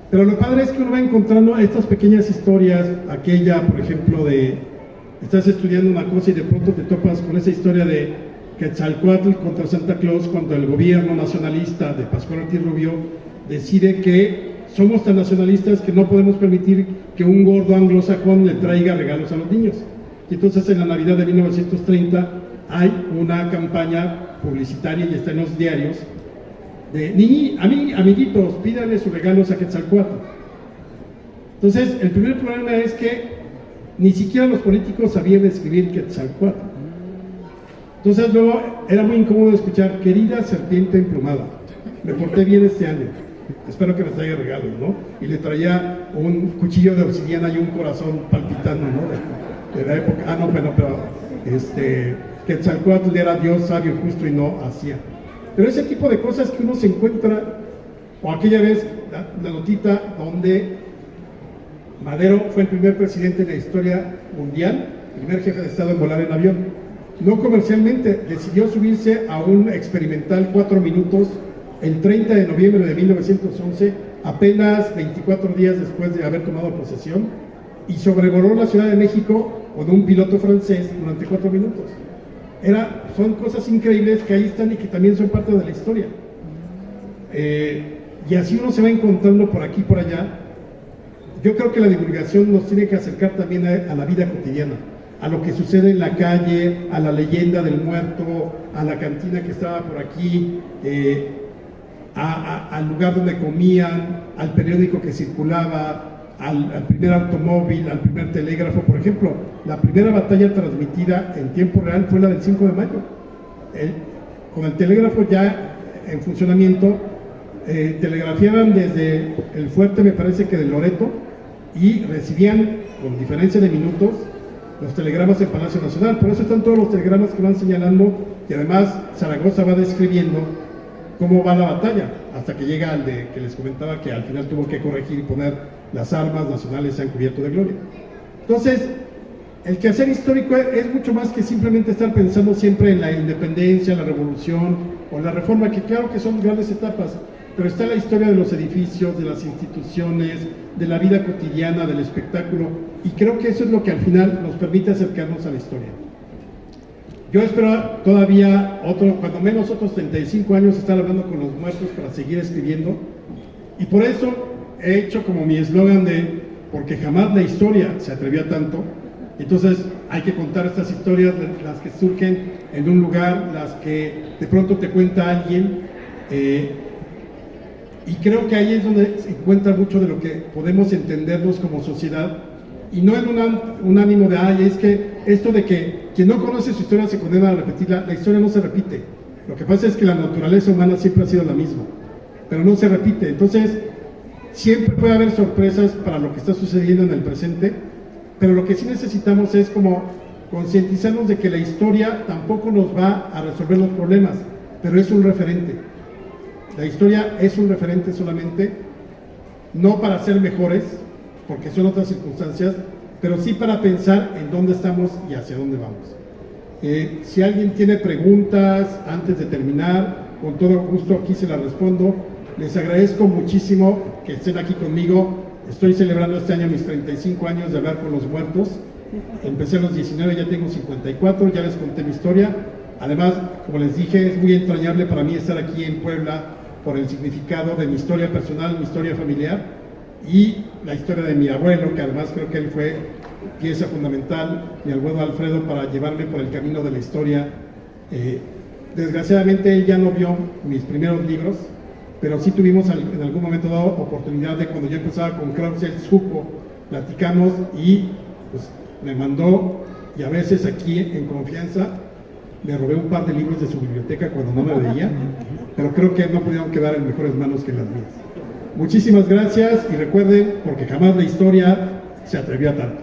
Pero lo padre es que uno va encontrando estas pequeñas historias, aquella, por ejemplo, de estás estudiando una cosa y de pronto te topas con esa historia de Quetzalcóatl contra Santa Claus, cuando el gobierno nacionalista de Pascual Ortiz Rubio decide que somos tan nacionalistas que no podemos permitir que un gordo anglosajón le traiga regalos a los niños. Y entonces en la Navidad de 1930 hay una campaña publicitaria y está en los diarios de amiguitos, pídanle sus regalos a Quetzalcóatl. Entonces, el primer problema es que ni siquiera los políticos sabían escribir Quetzalcóatl. Entonces, luego era muy incómodo escuchar, querida serpiente emplumada, me porté bien este año, espero que me traiga regalos, ¿no? Y le traía un cuchillo de obsidiana y un corazón palpitando, ¿no? De la época, pero Quetzalcóatl era Dios sabio, justo y no hacía. Pero ese tipo de cosas que uno se encuentra, o aquella vez la notita donde Madero fue el primer presidente de la historia mundial, el primer jefe de Estado en volar en avión, no comercialmente, decidió subirse a un experimental 4 minutos el 30 de noviembre de 1911, apenas 24 días después de haber tomado posesión, y sobrevoló la Ciudad de México con un piloto francés durante 4 minutos. Son cosas increíbles que ahí están y que también son parte de la historia. Y así uno se va encontrando por aquí y por allá. Yo creo que la divulgación nos tiene que acercar también a la vida cotidiana, a lo que sucede en la calle, a la leyenda del muerto, a la cantina que estaba por aquí, al lugar donde comían, al periódico que circulaba, al primer automóvil, al primer telégrafo. Por ejemplo, la primera batalla transmitida en tiempo real fue la del 5 de mayo. Con el telégrafo ya en funcionamiento, telegrafiaban desde el fuerte, me parece que de Loreto, y recibían, con diferencia de minutos, los telegramas en Palacio Nacional. Por eso están todos los telegramas que van señalando, y además Zaragoza va describiendo cómo va la batalla, hasta que llega al de que les comentaba, que al final tuvo que corregir y poner las armas nacionales se han cubierto de gloria. Entonces, el quehacer histórico es mucho más que simplemente estar pensando siempre en la independencia, la revolución o la reforma, que claro que son grandes etapas, pero está la historia de los edificios, de las instituciones, de la vida cotidiana, del espectáculo, y creo que eso es lo que al final nos permite acercarnos a la historia. Yo espero todavía cuando menos otros 35 años estar hablando con los muertos para seguir escribiendo, y por eso he hecho como mi eslogan de porque jamás la historia se atrevió a tanto. Entonces hay que contar estas historias, las que surgen en un lugar, las que de pronto te cuenta alguien, y creo que ahí es donde se encuentra mucho de lo que podemos entendernos como sociedad, y no en un ánimo de, es que esto de que quien no conoce su historia se condena a repetirla. La historia no se repite. Lo que pasa es que la naturaleza humana siempre ha sido la misma, pero no se repite. Entonces, siempre puede haber sorpresas para lo que está sucediendo en el presente, pero lo que sí necesitamos es como concientizarnos de que la historia tampoco nos va a resolver los problemas, pero es un referente. La historia es un referente solamente, no para ser mejores, porque son otras circunstancias, pero sí para pensar en dónde estamos y hacia dónde vamos. Si alguien tiene preguntas antes de terminar, con todo gusto aquí se las respondo. Les agradezco muchísimo que estén aquí conmigo. Estoy celebrando este año mis 35 años de hablar con los muertos. Empecé a los 19, ya tengo 54, ya les conté mi historia. Además, como les dije, es muy entrañable para mí estar aquí en Puebla por el significado de mi historia personal, mi historia familiar y la historia de mi abuelo, que además creo que él fue pieza fundamental, mi abuelo Alfredo, para llevarme por el camino de la historia. Desgraciadamente él ya no vio mis primeros libros, pero sí tuvimos en algún momento dado oportunidad de, cuando yo empezaba con Krause, él supo, platicamos y pues me mandó, y a veces aquí en confianza me robé un par de libros de su biblioteca cuando no me veía, pero creo que no pudieron quedar en mejores manos que las mías. Muchísimas gracias, y recuerden, porque jamás la historia se atrevió a tanto.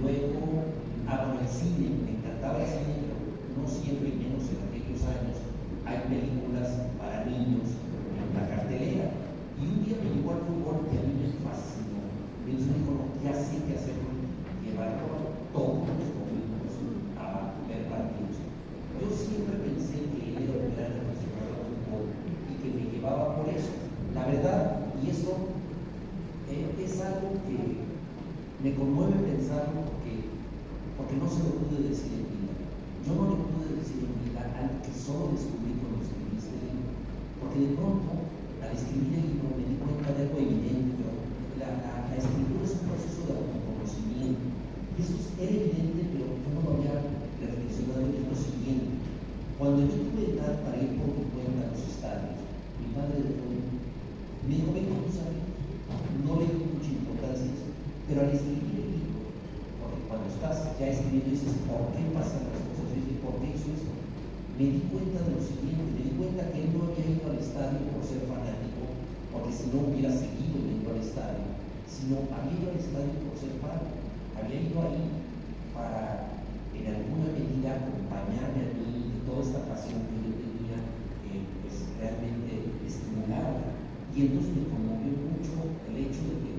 Luego, el cine, me encantaba el cine, pero no siempre y menos en aquellos años, hay películas para niños en la cartelera. Y un día me llegó al fútbol que a mí me fascinó. Y entonces me dijo, no, ya sé qué hacer, llevar a todos los domingos a ver partidos. Yo siempre pensé que él era un gran aficionado al fútbol y que me llevaba por eso. La verdad, y eso es algo que me conmueve pensarlo porque no se lo pude decir en vida. Yo no le pude decir en vida algo que solo descubrí cuando escribí este libro. Porque de pronto, al escribir el libro, me di cuenta de algo evidente. La escritura es un proceso de autoconocimiento. Y eso era evidente, pero yo no lo había reflexionado. Es lo siguiente. Cuando yo tuve edad para ir por mi cuenta a los estadios, mi padre de joven me dijo, ven con tus amigos. No le dio mucha importancia a eso. Pero al escribir el libro, porque cuando estás ya escribiendo dices, ¿por qué pasan las cosas? Y dije, ¿por qué hizo esto? Me di cuenta de lo siguiente, me di cuenta que él no había ido al estadio por ser fanático, porque si no hubiera seguido yendo al estadio, sino había ido al estadio por ser padre. Había ido ahí para, en alguna medida, acompañarme a mí de toda esta pasión que yo tenía, pues realmente estimularla. Y entonces me conmovió mucho el hecho de que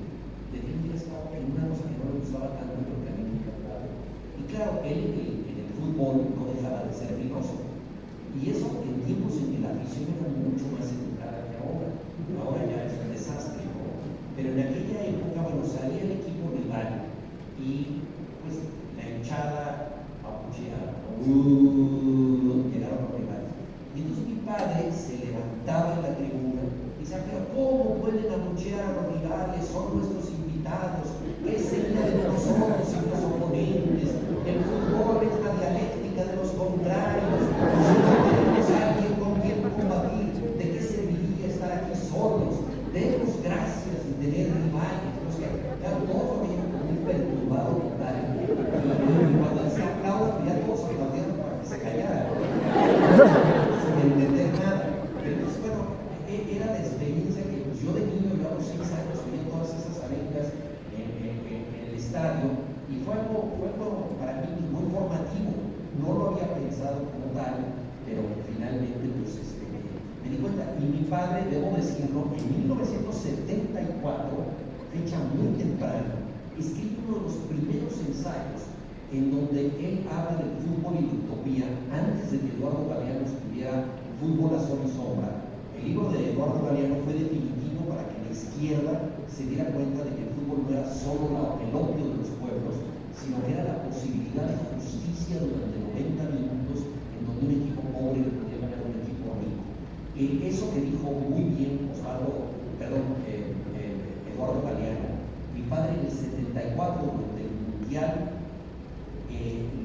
hubiera estado en una cosa que no le gustaba tanto, pero que a mí me encantaba. Y claro, él en el fútbol no dejaba de ser filósofo. Y eso en tiempos en que la afición era mucho más educada que ahora. Ahora ya es un desastre, ¿no? Pero en aquella época, bueno, salía el equipo rival y pues la hinchada abucheaba, llegaron los rivales. Y entonces mi padre se levantaba en la tribuna y decía, pero ¿cómo pueden abuchear a los rivales? Son nuestros invitados. ¿Qué sería de nosotros sin los oponentes? El fútbol es la dialéctica de los contrarios. Si no tenemos a alguien con quien combatir, ¿de qué serviría estar aquí solos? Demos gracias de tener rivales. O sea, ya todos habían como un perturbado mental. Y cuando se aplaudan, ya todos aplaudieron para que se callaran. Sin entender nada. Pero entonces, bueno, era la experiencia que pues, yo de niño, yo a los 6 años, veía todas esas aventuras en el estadio. Y fue algo para mí muy formativo. No lo había pensado como tal, pero finalmente pues, me di cuenta. Y mi padre, debo decirlo, en 1974, fecha muy temprana, escribe uno de los primeros ensayos en donde él habla del fútbol y la utopía antes de que Eduardo Galeano escribiera Fútbol a Sol y Sombra. El libro de Eduardo Galeano fue definitivo para que la izquierda se diera cuenta de que el fútbol no era solo el opio de los pueblos, sino que era la posibilidad de justicia durante 90 minutos en donde un equipo pobre le podía ganar a un equipo rico. Eso que dijo muy bien Eduardo Galeano, mi padre en el 74 durante el Mundial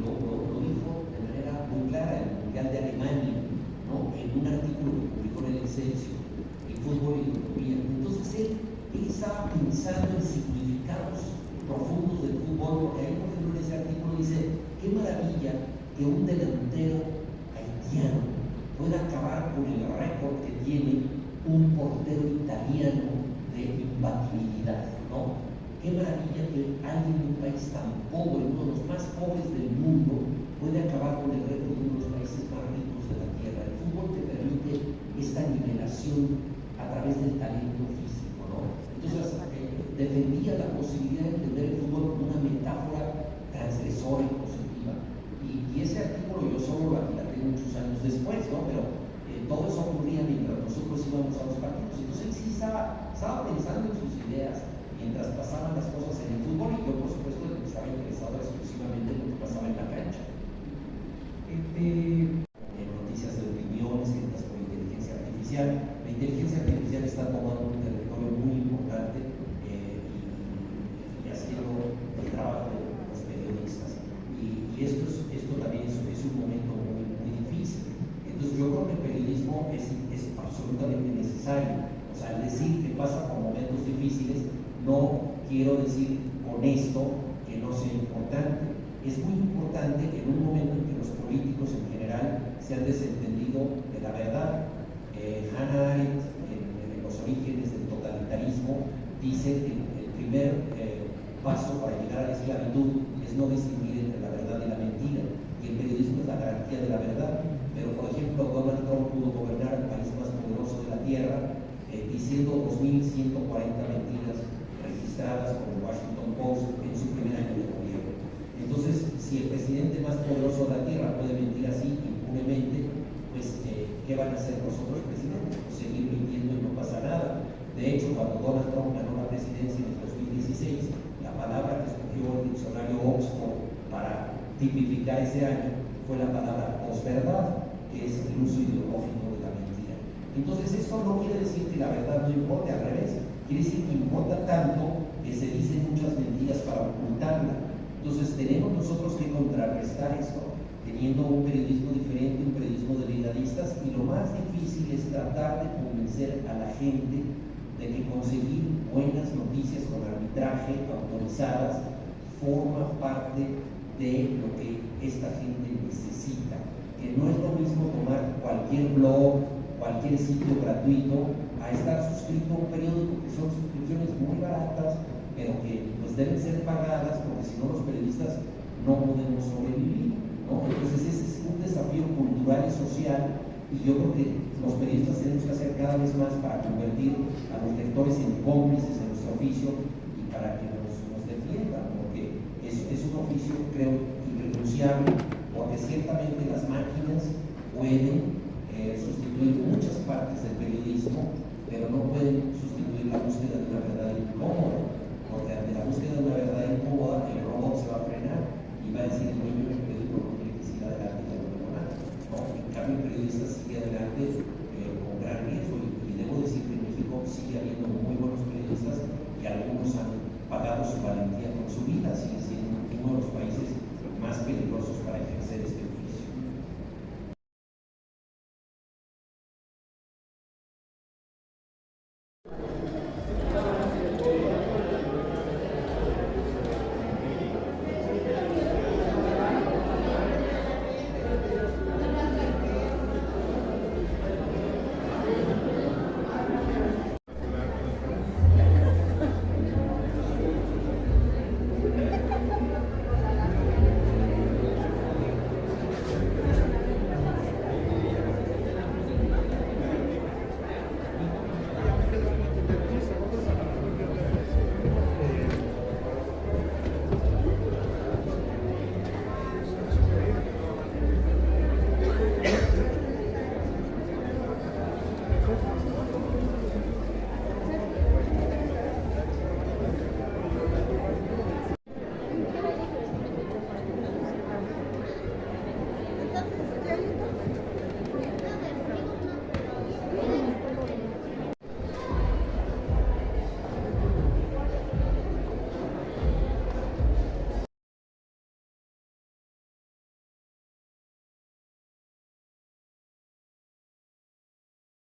lo dijo de manera muy clara, el Mundial de Alemania, ¿no? En un artículo que publicó en el Excelsior, el fútbol y la utopía. Entonces él estaba pensando en significados profundos del fútbol, porque ahí, por ejemplo, en ese artículo dice, qué maravilla que un delantero haitiano pueda acabar con el récord que tiene un portero italiano de imbatibilidad, ¿no? Qué maravilla que alguien de un país tan pobre, uno de los más pobres del mundo, puede acabar con el récord de uno de los países más ricos de la tierra. El fútbol te permite esta nivelación a través del talento físico, ¿no? Entonces, defendía la posibilidad de entender el fútbol como una metáfora transgresora y positiva. Y ese artículo yo solo lo aquilaté muchos años después, ¿no? Pero todo eso ocurría mientras nosotros íbamos a los partidos. Entonces él sí estaba pensando en sus ideas mientras pasaban las cosas en el fútbol, y yo por supuesto estaba interesado exclusivamente en lo que pasaba en la cancha. Noticias de opinión escritas por inteligencia artificial. La inteligencia artificial está tomando un territorio muy importante y haciendo el trabajo de los periodistas. Y esto también es un momento muy, muy difícil. Entonces yo creo que el periodismo es absolutamente necesario. O sea, al decir que pasa por momentos difíciles, no quiero decir con esto que no sea importante. Es muy importante que en un momento en que los políticos en general se han desentendido de la verdad. Hannah Arendt, en los orígenes del totalitarismo, dice que el primer paso para llegar a la esclavitud es no distinguir entre la verdad y la mentira. Y el periodismo es la garantía de la verdad. Pero, por ejemplo, Donald Trump pudo gobernar el país más poderoso de la tierra, diciendo 2.140 mentiras registradas por el Washington Post en su primer año de gobierno. Entonces, si el presidente más poderoso de la tierra puede mentir así impunemente, pues ¿qué van a hacer los otros presidentes? Pues seguir mintiendo y no pasa nada. De hecho, cuando Donald Trump ganó la presidencia en el 2016, la palabra que escogió el diccionario Oxford para tipificar ese año fue la palabra posverdad, que es el uso ideológico de la mentira. Entonces, esto no quiere decir que la verdad no importe, al revés, quiere decir que importa tanto que se dicen muchas mentiras para ocultarla. Entonces, tenemos nosotros que contrarrestar esto, teniendo un periodismo diferente, un periodismo de brigadistas, y lo más difícil es tratar de convencer a la gente de que conseguir buenas noticias con arbitraje autorizadas forma parte de lo que esta gente necesita, que no es lo mismo tomar cualquier blog, cualquier sitio gratuito, a estar suscrito a un periódico, que son suscripciones muy baratas, pero que pues deben ser pagadas, porque si no los periodistas no podemos sobrevivir, ¿no? Entonces ese es un desafío cultural y social, y yo creo que los periodistas tenemos que hacer cada vez más para convertir a los lectores en cómplices de nuestro oficio y para que nos defiendan, porque es un oficio, creo, irrenunciable, porque ciertamente las máquinas pueden sustituir muchas partes del periodismo, pero no pueden sustituir la búsqueda de una verdad incómoda, porque ante la búsqueda de una verdad incómoda el robot se va a frenar y va a decir: el dueño del periódico no quiere que siga adelante, ya no tengo nada, ¿no? En cambio, el periodista